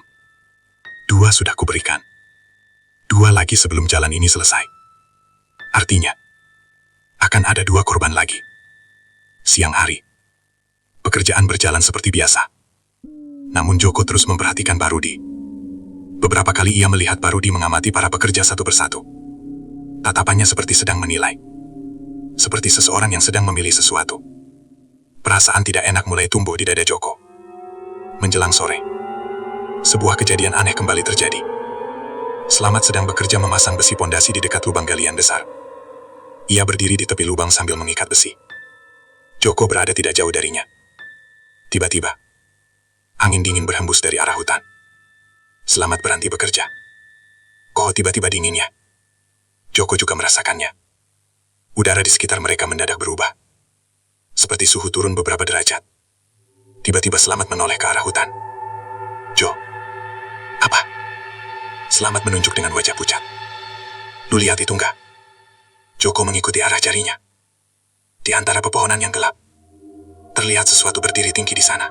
2 sudah kuberikan. 2 lagi sebelum jalan ini selesai. Artinya, akan ada 2 korban lagi. Siang hari, pekerjaan berjalan seperti biasa. Namun Joko terus memperhatikan Pak Rudi. Beberapa kali ia melihat Pak Rudi mengamati para pekerja satu persatu. Tatapannya seperti sedang menilai. Seperti seseorang yang sedang memilih sesuatu. Perasaan tidak enak mulai tumbuh di dada Joko. Menjelang sore, sebuah kejadian aneh kembali terjadi. Slamet sedang bekerja memasang besi pondasi di dekat lubang galian besar. Ia berdiri di tepi lubang sambil mengikat besi. Joko berada tidak jauh darinya. Tiba-tiba, angin dingin berhembus dari arah hutan. Slamet berhenti bekerja. Kok tiba-tiba dinginnya? Joko juga merasakannya. Udara di sekitar mereka mendadak berubah. Seperti suhu turun beberapa derajat. Tiba-tiba Slamet menoleh ke arah hutan. "Jo, apa?" Slamet menunjuk dengan wajah pucat. "Lu lihat itu enggak?" Joko mengikuti arah jarinya. Di antara pepohonan yang gelap, terlihat sesuatu berdiri tinggi di sana.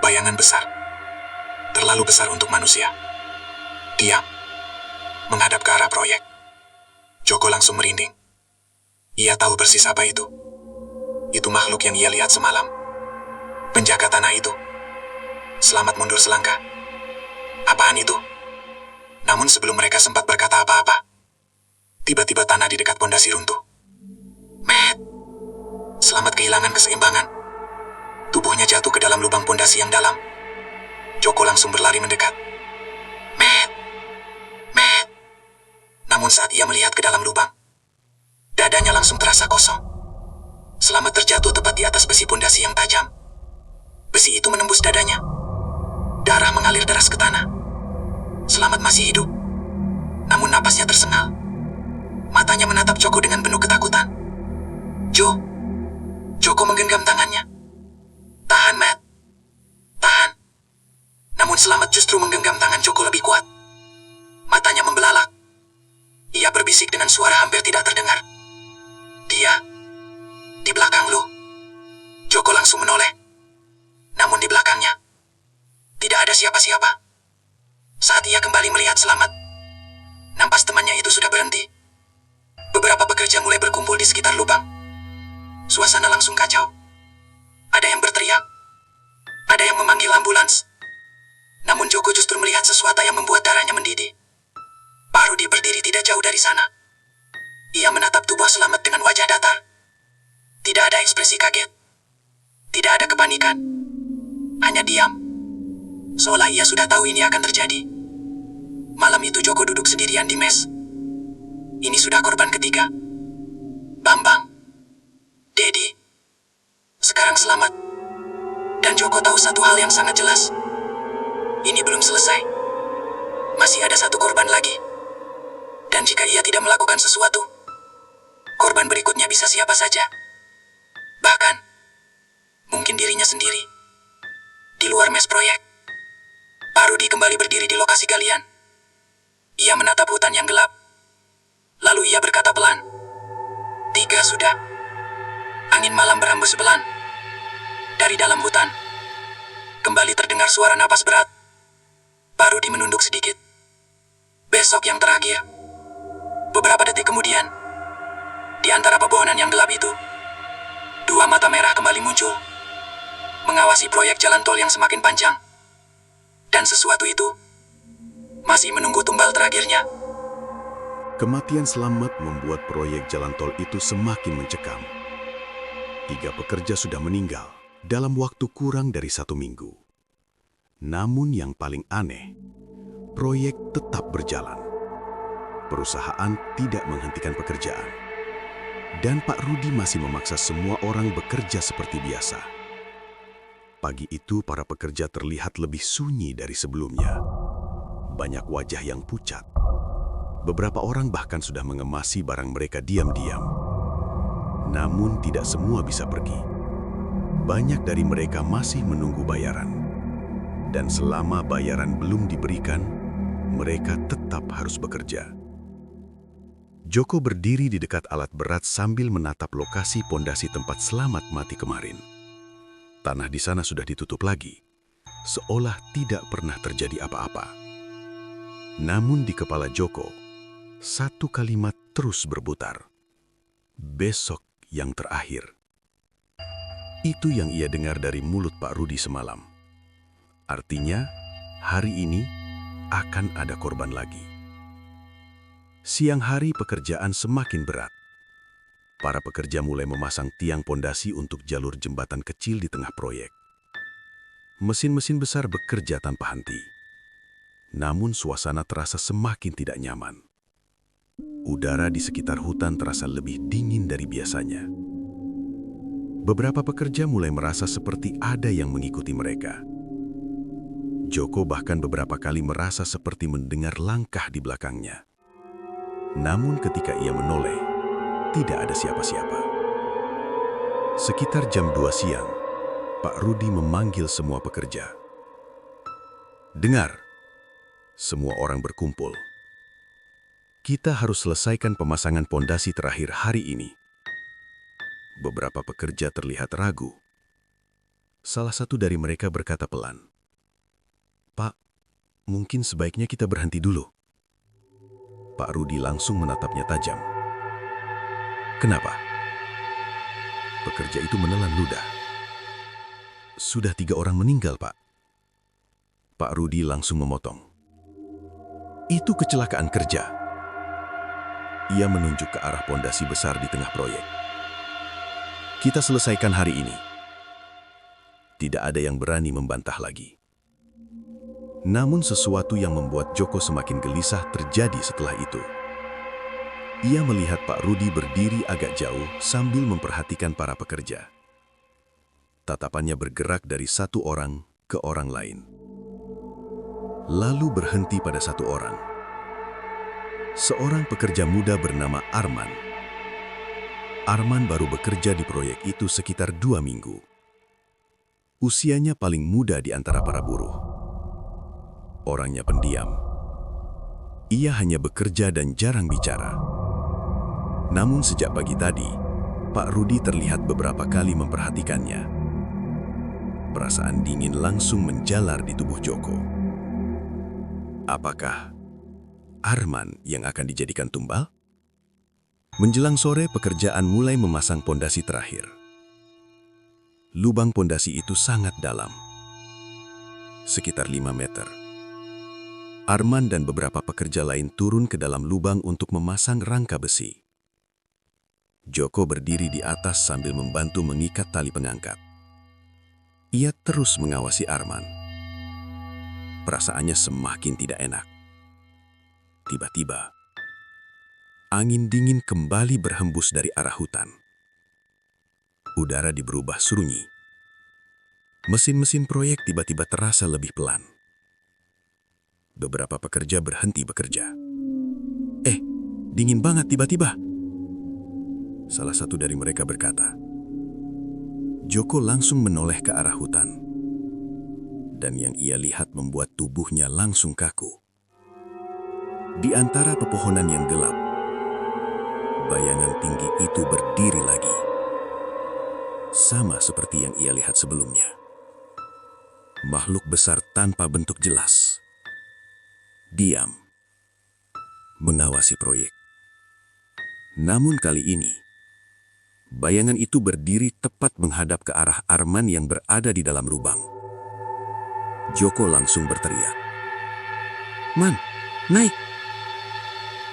Bayangan besar. Terlalu besar untuk manusia. Diam. Menghadap ke arah proyek. Joko langsung merinding. Ia tahu persis apa itu. Itu makhluk yang ia lihat semalam. Penjaga tanah itu. Slamet mundur selangkah. Apaan itu? Namun sebelum mereka sempat berkata apa-apa, tiba-tiba tanah di dekat pondasi runtuh. Met! Slamet kehilangan keseimbangan. Tubuhnya jatuh ke dalam lubang pondasi yang dalam. Joko langsung berlari mendekat. Met! Met! Namun saat ia melihat ke dalam lubang, dadanya langsung terasa kosong. Slamet terjatuh tepat di atas besi pondasi yang tajam. Besi itu menembus dadanya. Darah mengalir deras ke tanah. Slamet masih hidup. Namun napasnya tersengal. Matanya menatap Joko dengan penuh ketakutan. Joko menggenggam tangannya. Tahan, Matt. Tahan. Namun Slamet justru menggenggam tangan Joko lebih kuat. Matanya membelalak. Ia berbisik dengan suara hampir tidak terdengar. Dia, di belakang lu. Joko langsung menoleh. Namun di belakangnya, tidak ada siapa-siapa. Saat ia kembali melihat Slamet, nampak temannya itu sudah berhenti. Beberapa pekerja mulai berkumpul di sekitar lubang. Suasana langsung kacau. Ada yang berteriak. Ada yang memanggil ambulans. Namun Joko justru melihat sesuatu yang membuat darahnya mendidih. Pak Rudi berdiri tidak jauh dari sana. Ia menatap tubuh Slamet dengan wajah datar. Tidak ada ekspresi kaget. Tidak ada kepanikan. Hanya diam. Seolah ia sudah tahu ini akan terjadi. Malam itu Joko duduk sendirian di mes. Ini sudah korban ketiga. Bambang. Dedi. Sekarang Slamet. Dan Joko tahu satu hal yang sangat jelas. Ini belum selesai. Masih ada satu korban lagi. Dan jika ia tidak melakukan sesuatu, korban berikutnya bisa siapa saja. Bahkan, kembali berdiri di lokasi galian. Ia menatap hutan yang gelap. Lalu ia berkata pelan, "3 sudah." Angin malam berhembus pelan. Dari dalam hutan, kembali terdengar suara napas berat. Pak Rudi menunduk sedikit. Besok yang terakhir. Beberapa detik kemudian, di antara pepohonan yang gelap itu, 2 mata merah kembali muncul, mengawasi proyek jalan tol yang semakin panjang. Dan sesuatu itu masih menunggu tumbal terakhirnya. Kematian Slamet membuat proyek jalan tol itu semakin mencekam. 3 pekerja sudah meninggal dalam waktu kurang dari 1 minggu. Namun yang paling aneh, proyek tetap berjalan. Perusahaan tidak menghentikan pekerjaan. Dan Pak Rudi masih memaksa semua orang bekerja seperti biasa. Pagi itu para pekerja terlihat lebih sunyi dari sebelumnya. Banyak wajah yang pucat. Beberapa orang bahkan sudah mengemasi barang mereka diam-diam. Namun tidak semua bisa pergi. Banyak dari mereka masih menunggu bayaran. Dan selama bayaran belum diberikan, mereka tetap harus bekerja. Joko berdiri di dekat alat berat sambil menatap lokasi pondasi tempat Slamet mati kemarin. Tanah di sana sudah ditutup lagi, seolah tidak pernah terjadi apa-apa. Namun di kepala Joko, satu kalimat terus berputar. Besok yang terakhir. Itu yang ia dengar dari mulut Pak Rudi semalam. Artinya, hari ini akan ada korban lagi. Siang hari pekerjaan semakin berat. Para pekerja mulai memasang tiang pondasi untuk jalur jembatan kecil di tengah proyek. Mesin-mesin besar bekerja tanpa henti. Namun suasana terasa semakin tidak nyaman. Udara di sekitar hutan terasa lebih dingin dari biasanya. Beberapa pekerja mulai merasa seperti ada yang mengikuti mereka. Joko bahkan beberapa kali merasa seperti mendengar langkah di belakangnya. Namun ketika ia menoleh, tidak ada siapa-siapa. Sekitar jam 2 siang, Pak Rudi memanggil semua pekerja. "Dengar, semua orang berkumpul. Kita harus selesaikan pemasangan pondasi terakhir hari ini." Beberapa pekerja terlihat ragu. Salah satu dari mereka berkata pelan, "Pak, mungkin sebaiknya kita berhenti dulu." Pak Rudi langsung menatapnya tajam. "Kenapa?" Pekerja itu menelan ludah. "Sudah 3 orang meninggal, Pak." Pak Rudi langsung memotong. "Itu kecelakaan kerja." Ia menunjuk ke arah pondasi besar di tengah proyek. "Kita selesaikan hari ini." Tidak ada yang berani membantah lagi. Namun sesuatu yang membuat Joko semakin gelisah terjadi setelah itu. Ia melihat Pak Rudi berdiri agak jauh sambil memperhatikan para pekerja. Tatapannya bergerak dari satu orang ke orang lain. Lalu berhenti pada satu orang. Seorang pekerja muda bernama Arman. Arman baru bekerja di proyek itu sekitar 2 minggu. Usianya paling muda di antara para buruh. Orangnya pendiam. Ia hanya bekerja dan jarang bicara. Namun sejak pagi tadi, Pak Rudi terlihat beberapa kali memperhatikannya. Perasaan dingin langsung menjalar di tubuh Joko. Apakah Arman yang akan dijadikan tumbal? Menjelang sore, pekerjaan mulai memasang pondasi terakhir. Lubang pondasi itu sangat dalam, sekitar 5 meter. Arman dan beberapa pekerja lain turun ke dalam lubang untuk memasang rangka besi. Joko berdiri di atas sambil membantu mengikat tali pengangkat. Ia terus mengawasi Arman. Perasaannya semakin tidak enak. Tiba-tiba, angin dingin kembali berhembus dari arah hutan. Udara berubah sunyi. Mesin-mesin proyek tiba-tiba terasa lebih pelan. Beberapa pekerja berhenti bekerja. Dingin banget tiba-tiba." Salah satu dari mereka berkata. Joko langsung menoleh ke arah hutan. dan yang ia lihat membuat tubuhnya langsung kaku. Di antara pepohonan yang gelap, bayangan tinggi itu berdiri lagi. Sama seperti yang ia lihat sebelumnya. Makhluk besar tanpa bentuk jelas. Diam. Mengawasi proyek. Namun kali ini, bayangan itu berdiri tepat menghadap ke arah Arman yang berada di dalam lubang. Joko langsung berteriak. "Man, naik!"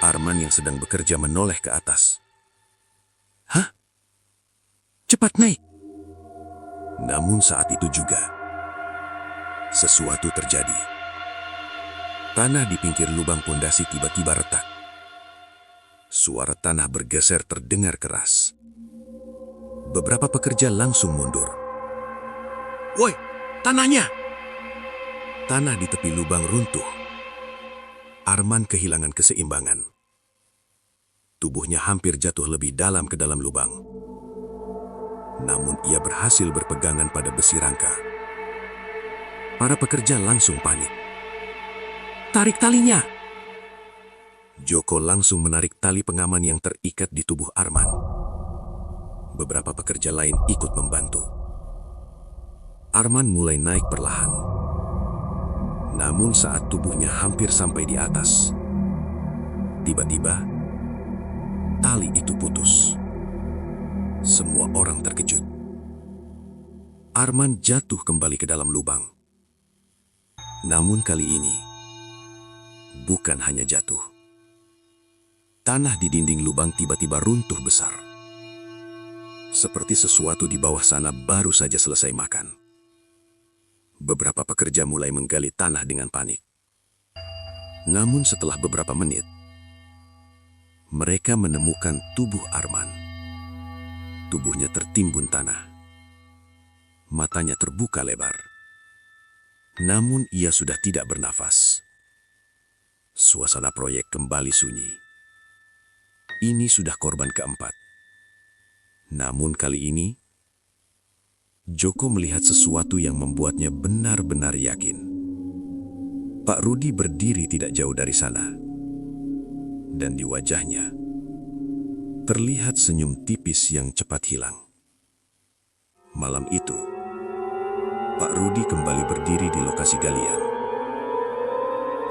Arman yang sedang bekerja menoleh ke atas. "Hah? Cepat naik!" Namun saat itu juga, sesuatu terjadi. Tanah di pinggir lubang pondasi tiba-tiba retak. Suara tanah bergeser terdengar keras. Beberapa pekerja langsung mundur. "Woi, tanahnya!" Tanah di tepi lubang runtuh. Arman kehilangan keseimbangan. Tubuhnya hampir jatuh lebih dalam ke dalam lubang. Namun ia berhasil berpegangan pada besi rangka. Para pekerja langsung panik. "Tarik talinya!" Joko langsung menarik tali pengaman yang terikat di tubuh Arman. Beberapa pekerja lain ikut membantu. Arman mulai naik perlahan. Namun saat tubuhnya hampir sampai di atas, tiba-tiba tali itu putus. Semua orang terkejut. Arman jatuh kembali ke dalam lubang. Namun kali ini, bukan hanya jatuh. Tanah di dinding lubang tiba-tiba runtuh besar. Seperti sesuatu di bawah sana baru saja selesai makan. Beberapa pekerja mulai menggali tanah dengan panik. Namun setelah beberapa menit, mereka menemukan tubuh Arman. Tubuhnya tertimbun tanah. Matanya terbuka lebar. Namun ia sudah tidak bernafas. Suasana proyek kembali sunyi. Ini sudah korban keempat. Namun kali ini, Joko melihat sesuatu yang membuatnya benar-benar yakin. Pak Rudi berdiri tidak jauh dari sana. Dan di wajahnya, terlihat senyum tipis yang cepat hilang. Malam itu, Pak Rudi kembali berdiri di lokasi galian.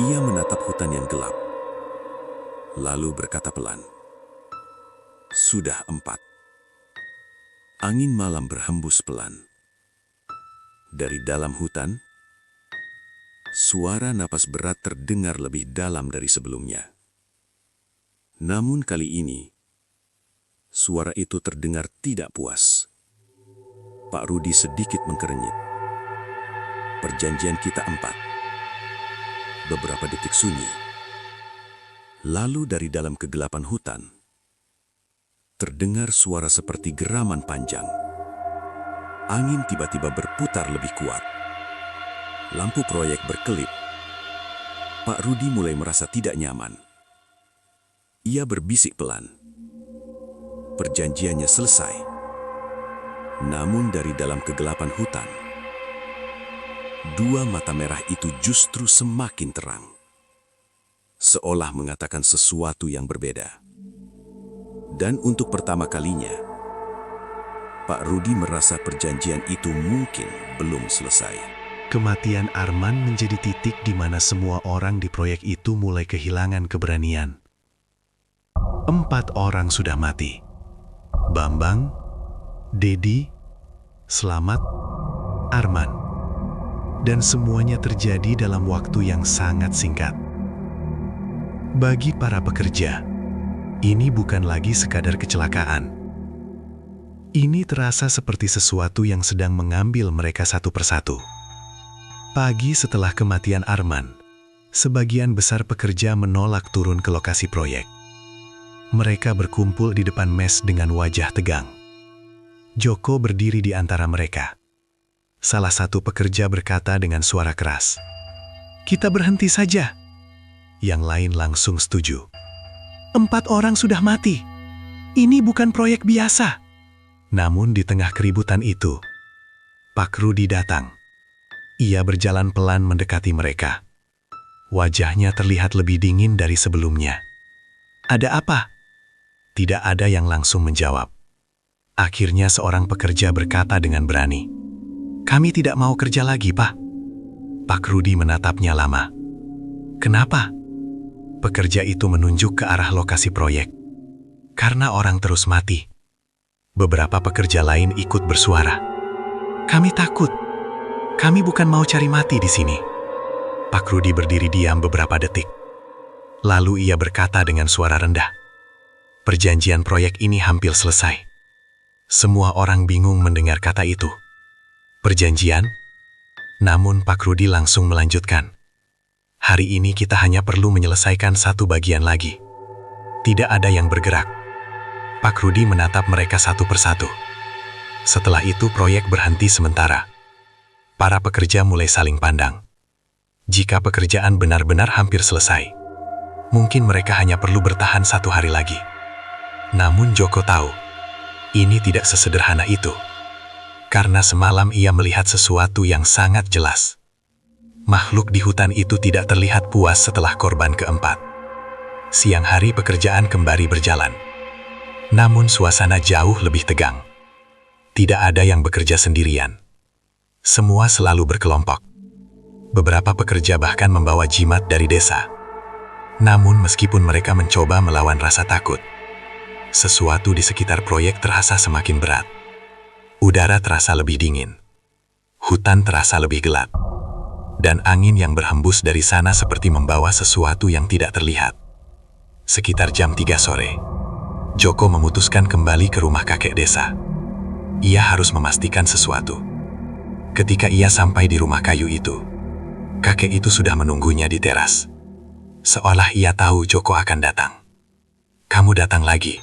Ia menatap hutan yang gelap, lalu berkata pelan, "Sudah 4." Angin malam berhembus pelan. Dari dalam hutan, suara napas berat terdengar lebih dalam dari sebelumnya. Namun kali ini, suara itu terdengar tidak puas. Pak Rudi sedikit mengkerenyit. "Perjanjian kita 4." Beberapa detik sunyi. Lalu dari dalam kegelapan hutan, terdengar suara seperti geraman panjang. Angin tiba-tiba berputar lebih kuat. Lampu proyek berkelip. Pak Rudi mulai merasa tidak nyaman. Ia berbisik pelan. Perjanjiannya selesai. Namun dari dalam kegelapan hutan, dua mata merah itu justru semakin terang. Seolah mengatakan sesuatu yang berbeda. Dan untuk pertama kalinya, Pak Rudi merasa perjanjian itu mungkin belum selesai. Kematian Arman menjadi titik di mana semua orang di proyek itu mulai kehilangan keberanian. 4 orang sudah mati. Bambang, Dedi, Slamet, Arman. Dan semuanya terjadi dalam waktu yang sangat singkat. Bagi para pekerja, ini bukan lagi sekadar kecelakaan. Ini terasa seperti sesuatu yang sedang mengambil mereka satu persatu. Pagi setelah kematian Arman, sebagian besar pekerja menolak turun ke lokasi proyek. Mereka berkumpul di depan mes dengan wajah tegang. Joko berdiri di antara mereka. Salah satu pekerja berkata dengan suara keras, "Kita berhenti saja." Yang lain langsung setuju. 4 orang sudah mati. Ini bukan proyek biasa. Namun di tengah keributan itu, Pak Rudi datang. Ia berjalan pelan mendekati mereka. Wajahnya terlihat lebih dingin dari sebelumnya. "Ada apa?" Tidak ada yang langsung menjawab. Akhirnya seorang pekerja berkata dengan berani, "Kami tidak mau kerja lagi, Pak." Pak Rudi menatapnya lama. "Kenapa?" Pekerja itu menunjuk ke arah lokasi proyek. "Karena orang terus mati." Beberapa pekerja lain ikut bersuara. "Kami takut. Kami bukan mau cari mati di sini." Pak Rudi berdiri diam beberapa detik. Lalu ia berkata dengan suara rendah, "Perjanjian proyek ini hampir selesai." Semua orang bingung mendengar kata itu. "Perjanjian?" Namun Pak Rudi langsung melanjutkan, "Hari ini kita hanya perlu menyelesaikan satu bagian lagi." Tidak ada yang bergerak. Pak Rudi menatap mereka satu persatu. Setelah itu proyek berhenti sementara. Para pekerja mulai saling pandang. Jika pekerjaan benar-benar hampir selesai, mungkin mereka hanya perlu bertahan 1 hari lagi. Namun Joko tahu, ini tidak sesederhana itu. Karena semalam ia melihat sesuatu yang sangat jelas. Makhluk di hutan itu tidak terlihat puas setelah korban keempat. Siang hari pekerjaan kembali berjalan. Namun suasana jauh lebih tegang. Tidak ada yang bekerja sendirian. Semua selalu berkelompok. Beberapa pekerja bahkan membawa jimat dari desa. Namun meskipun mereka mencoba melawan rasa takut, sesuatu di sekitar proyek terasa semakin berat. Udara terasa lebih dingin. Hutan terasa lebih gelap. Dan angin yang berhembus dari sana seperti membawa sesuatu yang tidak terlihat. Sekitar jam 3 sore, Joko memutuskan kembali ke rumah kakek desa. Ia harus memastikan sesuatu. Ketika ia sampai di rumah kayu itu, kakek itu sudah menunggunya di teras. Seolah ia tahu Joko akan datang. "Kamu datang lagi."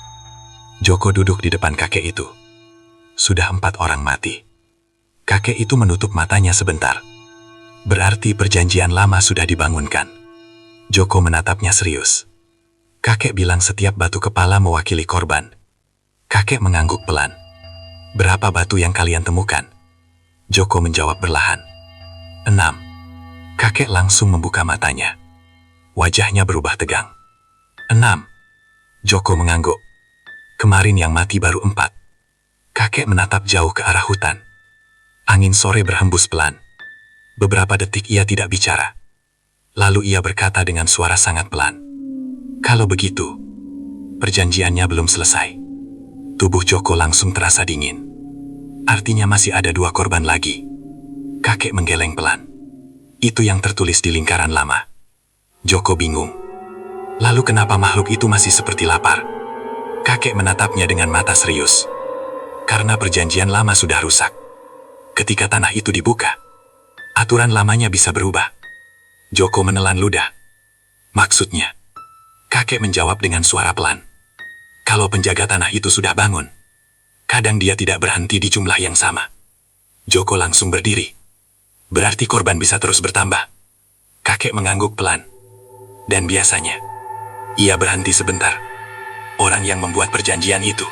Joko duduk di depan kakek itu. Sudah 4 orang mati. Kakek itu menutup matanya sebentar. Berarti perjanjian lama sudah dibangunkan. Joko menatapnya serius. Kakek bilang setiap batu kepala mewakili korban. Kakek mengangguk pelan. "Berapa batu yang kalian temukan?" Joko menjawab perlahan. 6. Kakek langsung membuka matanya. Wajahnya berubah tegang. 6. Joko mengangguk. "Kemarin yang mati baru 4. Kakek menatap jauh ke arah hutan. Angin sore berhembus pelan. Beberapa detik ia tidak bicara. Lalu ia berkata dengan suara sangat pelan, "Kalau begitu, perjanjiannya belum selesai." Tubuh Joko langsung terasa dingin. Artinya masih ada 2 korban lagi. Kakek menggeleng pelan. Itu yang tertulis di lingkaran lama. Joko bingung. Lalu kenapa makhluk itu masih seperti lapar? Kakek menatapnya dengan mata serius. Karena perjanjian lama sudah rusak. Ketika tanah itu dibuka, aturan lamanya bisa berubah. Joko menelan ludah. "Maksudnya?" Kakek menjawab dengan suara pelan. "Kalau penjaga tanah itu sudah bangun, kadang dia tidak berhenti di jumlah yang sama." Joko langsung berdiri. "Berarti korban bisa terus bertambah." Kakek mengangguk pelan. "Dan biasanya, ia berhenti sebentar. Orang yang membuat perjanjian itu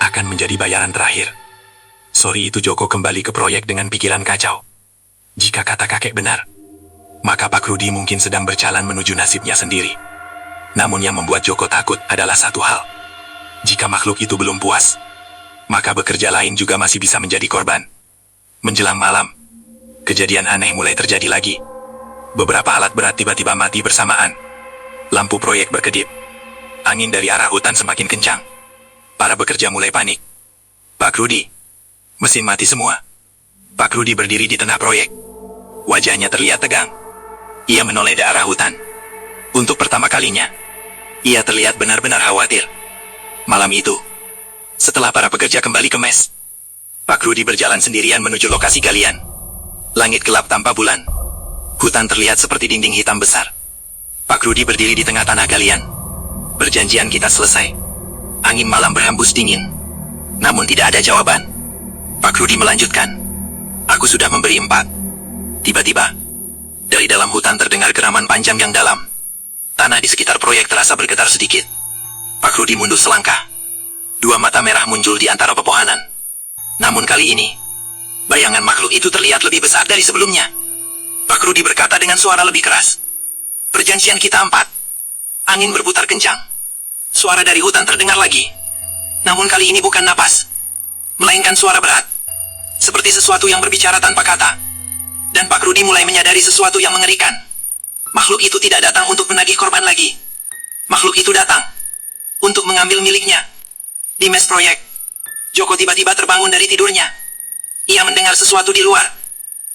akan menjadi bayaran terakhir." Sorry itu Joko kembali ke proyek dengan pikiran kacau. Jika kata kakek benar, maka Pak Rudi mungkin sedang berjalan menuju nasibnya sendiri. Namun yang membuat Joko takut adalah satu hal. Jika makhluk itu belum puas, maka bekerja lain juga masih bisa menjadi korban. Menjelang malam, kejadian aneh mulai terjadi lagi. Beberapa alat berat tiba-tiba mati bersamaan. Lampu proyek berkedip. Angin dari arah hutan semakin kencang. Para pekerja mulai panik. "Pak Rudi, mesin mati semua." Pak Rudi berdiri di tengah proyek. Wajahnya terlihat tegang. Ia menoleh ke arah hutan. Untuk pertama kalinya, ia terlihat benar-benar khawatir. Malam itu, setelah para pekerja kembali ke mes, Pak Rudi berjalan sendirian menuju lokasi galian. Langit gelap tanpa bulan. Hutan terlihat seperti dinding hitam besar. Pak Rudi berdiri di tengah tanah galian. "Perjanjian kita selesai." Angin malam berhembus dingin. Namun tidak ada jawaban. Pak Rudi melanjutkan, "Aku sudah memberi 4. Tiba-tiba, dari dalam hutan terdengar geraman panjang yang dalam. Tanah di sekitar proyek terasa bergetar sedikit. Pak Rudi mundur selangkah. 2 mata merah muncul di antara pepohonan. Namun kali ini, bayangan makhluk itu terlihat lebih besar dari sebelumnya. Pak Rudi berkata dengan suara lebih keras. Perjanjian kita 4. Angin berputar kencang. Suara dari hutan terdengar lagi. Namun kali ini bukan napas, melainkan suara berat. Seperti sesuatu yang berbicara tanpa kata. Dan Pak Rudi mulai menyadari sesuatu yang mengerikan. Makhluk itu tidak datang untuk menagih korban lagi. Makhluk itu datang untuk mengambil miliknya. Di mes proyek, Joko tiba-tiba terbangun dari tidurnya. Ia mendengar sesuatu di luar.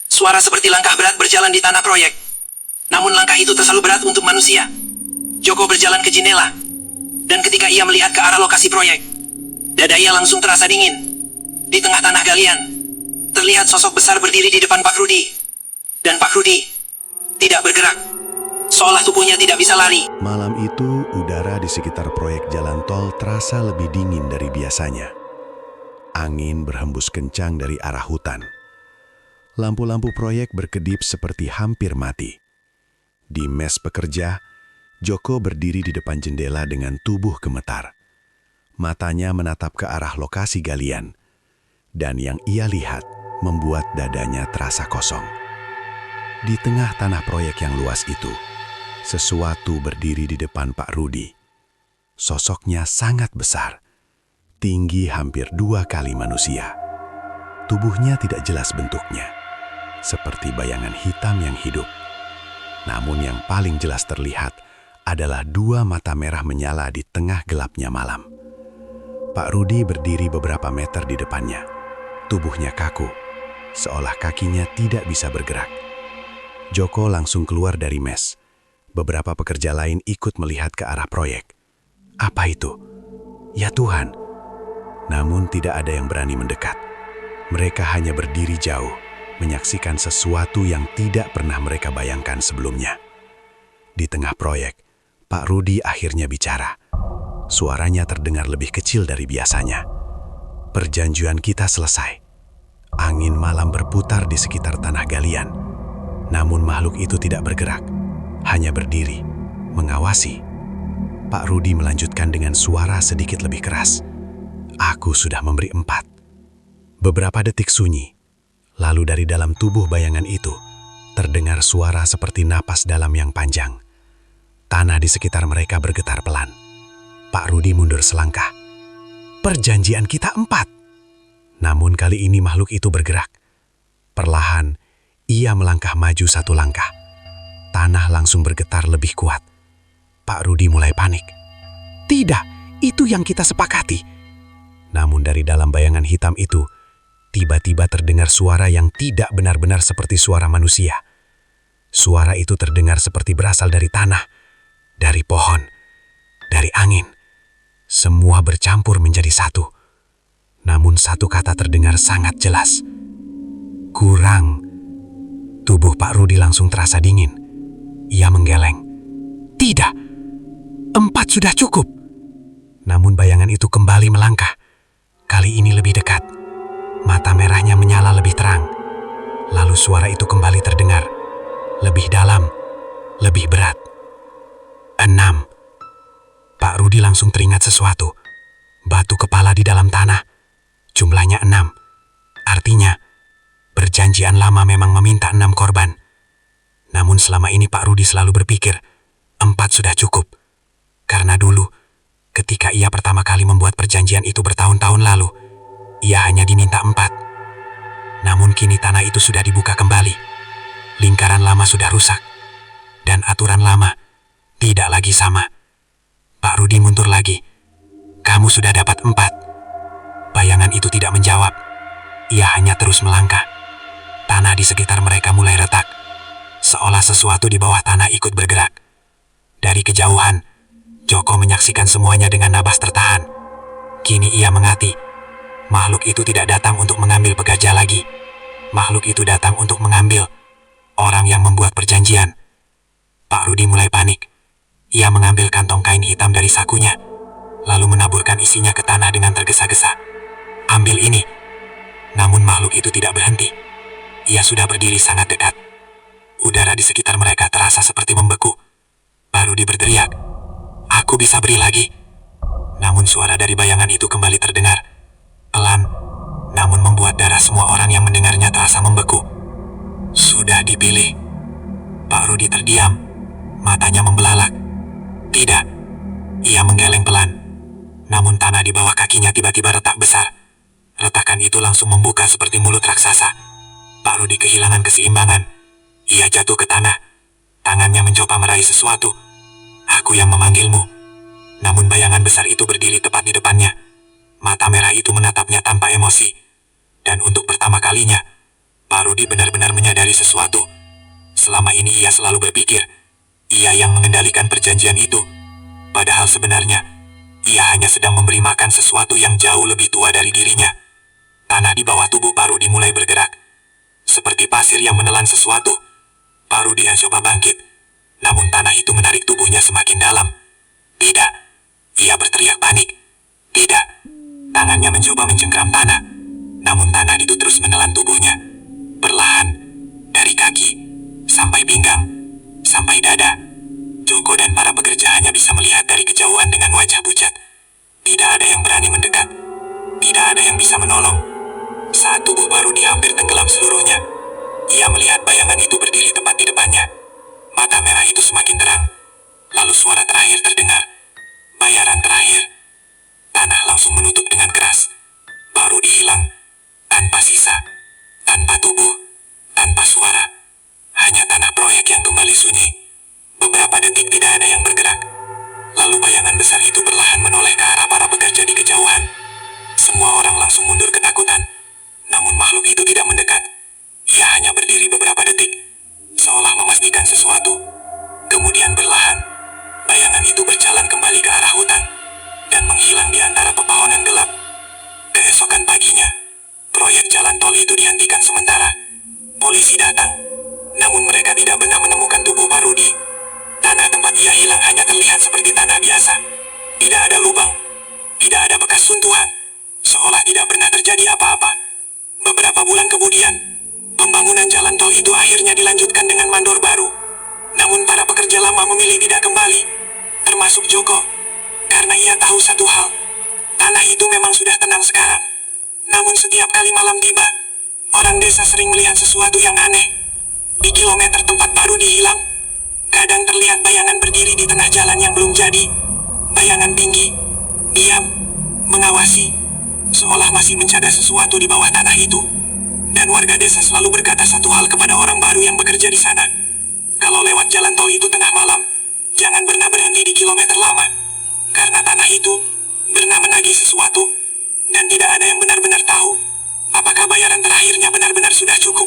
Suara seperti langkah berat berjalan di tanah proyek. Namun langkah itu terlalu berat untuk manusia. Joko berjalan ke jendela. Dan ketika ia melihat ke arah lokasi proyek, dada ia langsung terasa dingin. Di tengah tanah galian, terlihat sosok besar berdiri di depan Pak Rudi. Dan Pak Rudi tidak bergerak, seolah tubuhnya tidak bisa lari. Malam itu, udara di sekitar proyek jalan tol terasa lebih dingin dari biasanya. Angin berhembus kencang dari arah hutan. Lampu-lampu proyek berkedip seperti hampir mati. Di mes pekerja, Joko berdiri di depan jendela dengan tubuh gemetar. Matanya menatap ke arah lokasi galian. Dan yang ia lihat membuat dadanya terasa kosong. Di tengah tanah proyek yang luas itu, sesuatu berdiri di depan Pak Rudi. Sosoknya sangat besar, tinggi hampir 2 kali manusia. Tubuhnya tidak jelas bentuknya, seperti bayangan hitam yang hidup. Namun yang paling jelas terlihat adalah 2 mata merah menyala di tengah gelapnya malam. Pak Rudi berdiri beberapa meter di depannya. Tubuhnya kaku, seolah kakinya tidak bisa bergerak. Joko langsung keluar dari mes. Beberapa pekerja lain ikut melihat ke arah proyek. Apa itu? Ya Tuhan! Namun tidak ada yang berani mendekat. Mereka hanya berdiri jauh, menyaksikan sesuatu yang tidak pernah mereka bayangkan sebelumnya. Di tengah proyek, Pak Rudi akhirnya bicara. Suaranya terdengar lebih kecil dari biasanya. Perjanjian kita selesai. Angin malam berputar di sekitar tanah galian. Namun makhluk itu tidak bergerak, hanya berdiri, mengawasi. Pak Rudi melanjutkan dengan suara sedikit lebih keras. Aku sudah memberi 4. Beberapa detik sunyi. Lalu dari dalam tubuh bayangan itu, terdengar suara seperti napas dalam yang panjang. Tanah di sekitar mereka bergetar pelan. Pak Rudi mundur selangkah. Perjanjian kita 4. Namun kali ini makhluk itu bergerak. Perlahan, ia melangkah maju 1 langkah. Tanah langsung bergetar lebih kuat. Pak Rudi mulai panik. Tidak, itu yang kita sepakati. Namun dari dalam bayangan hitam itu, tiba-tiba terdengar suara yang tidak benar-benar seperti suara manusia. Suara itu terdengar seperti berasal dari tanah, dari pohon, dari angin. Semua bercampur menjadi satu. Namun satu kata terdengar sangat jelas. Kurang. Tubuh Pak Rudi langsung terasa dingin. Ia menggeleng. Tidak, 4 sudah cukup. Namun bayangan itu kembali melangkah. Kali ini lebih dekat. Mata merahnya menyala lebih terang. Lalu suara itu kembali terdengar. Lebih dalam, lebih berat. 6. Pak Rudi langsung teringat sesuatu. Batu kepala di dalam tanah. Jumlahnya 6. Artinya, perjanjian lama memang meminta 6 korban. Namun selama ini Pak Rudi selalu berpikir, 4 sudah cukup. Karena dulu, ketika ia pertama kali membuat perjanjian itu bertahun-tahun lalu, ia hanya diminta 4. Namun kini tanah itu sudah dibuka kembali. Lingkaran lama sudah rusak. Dan aturan lama tidak lagi sama. Pak Rudi mundur lagi. Kamu sudah dapat 4. Bayangan itu tidak menjawab. Ia hanya terus melangkah. Tanah di sekitar mereka mulai retak. Seolah sesuatu di bawah tanah ikut bergerak. Dari kejauhan, Joko menyaksikan semuanya dengan nabas tertahan. Kini ia mengerti. Makhluk itu tidak datang untuk mengambil pekerja lagi. Makhluk itu datang untuk mengambil orang yang membuat perjanjian. Pak Rudi mulai panik. Ia mengambil kantong kain hitam dari sakunya, lalu menaburkan isinya ke tanah dengan tergesa-gesa. Ambil ini. Namun makhluk itu tidak berhenti. Ia sudah berdiri sangat dekat. Udara di sekitar mereka terasa seperti membeku. Pak Rudi berteriak, "Aku bisa beri lagi." Namun suara dari bayangan itu kembali terdengar. Pelan, namun membuat darah semua orang yang mendengarnya terasa membeku. Sudah dipilih. Pak Rudi terdiam, matanya membelalak. Tidak, ia menggeleng pelan. Namun tanah di bawah kakinya tiba-tiba retak besar. Retakan itu langsung membuka seperti mulut raksasa. Pak Rudi kehilangan keseimbangan. Ia jatuh ke tanah. Tangannya mencoba meraih sesuatu. Aku yang memanggilmu. Namun bayangan besar itu berdiri tepat di depannya. Mata merah itu menatapnya tanpa emosi. Dan untuk pertama kalinya, Pak Rudi benar-benar menyadari sesuatu. Selama ini ia selalu berpikir, ia yang mengendalikan perjanjian itu. Padahal sebenarnya, ia hanya sedang memberi makan sesuatu yang jauh lebih tua dari dirinya. Tanah di bawah tubuh Pak Rudi mulai bergerak. Seperti pasir yang menelan sesuatu. Pak Rudi coba bangkit. Namun tanah itu menarik tubuhnya semakin dalam. Tidak. Ia berteriak panik. Tidak. Tangannya mencoba mencengkram tanah. Namun tanah itu terus menelan tubuhnya. Perlahan. Dari kaki. Sampai pinggang. Sampai dada. Joko dan para pekerja hanya bisa melihat dari kejauhan dengan wajah pucat. Tidak ada yang berani mendekat. Tidak ada yang bisa menolong. Saat tubuh Pak Rudi hampir tenggelam seluruhnya, ia melihat bayangan itu berdiri tepat di depannya. Mata merah itu semakin terang. Lalu suara terakhir terdengar. Bayaran terakhir. Tanah langsung menutup dengan keras. Pak Rudi hilang. Tanpa sisa. Tanpa tubuh. Tanpa suara. Hanya tanah proyek yang kembali sunyi. Beberapa detik tidak ada yang bergerak. Lalu bayangan besar itu perlahan menoleh ke arah para pekerja di kejauhan. Semua orang langsung mundur ketakutan. Namun makhluk itu tidak mendekat. Ia hanya berdiri beberapa detik, seolah memastikan sesuatu. Kemudian perlahan, bayangan itu berjalan kembali ke arah hutan dan menghilang di antara pepohonan gelap. Keesokan paginya, proyek jalan tol itu dihentikan sementara. Polisi datang, namun mereka tidak pernah menemukan tubuh Pak Rudi. Tanah tempat ia hilang hanya terlihat seperti tanah biasa. Tidak ada lubang, tidak ada bekas sentuhan, seolah tidak pernah terjadi apa-apa. Beberapa bulan kemudian, pembangunan jalan tol itu akhirnya dilanjutkan dengan mandor baru. Namun para pekerja lama memilih tidak kembali, termasuk Joko, karena ia tahu satu hal, tanah itu memang sudah tenang sekarang. Namun setiap kali malam tiba, orang desa sering melihat sesuatu yang aneh. Di kilometer tempat baru dihilang, kadang terlihat bayangan berdiri di tengah jalan yang belum jadi. Bayangan tinggi, diam, mengawasi, seolah masih menjaga sesuatu di bawah tanah itu. Dan warga desa selalu berkata satu hal kepada orang baru yang bekerja di sana. Kalau lewat jalan tol itu tengah malam, jangan pernah berhenti di kilometer lama. Karena tanah itu pernah menagih sesuatu, dan tidak ada yang benar-benar tahu apakah bayaran terakhirnya benar-benar sudah cukup.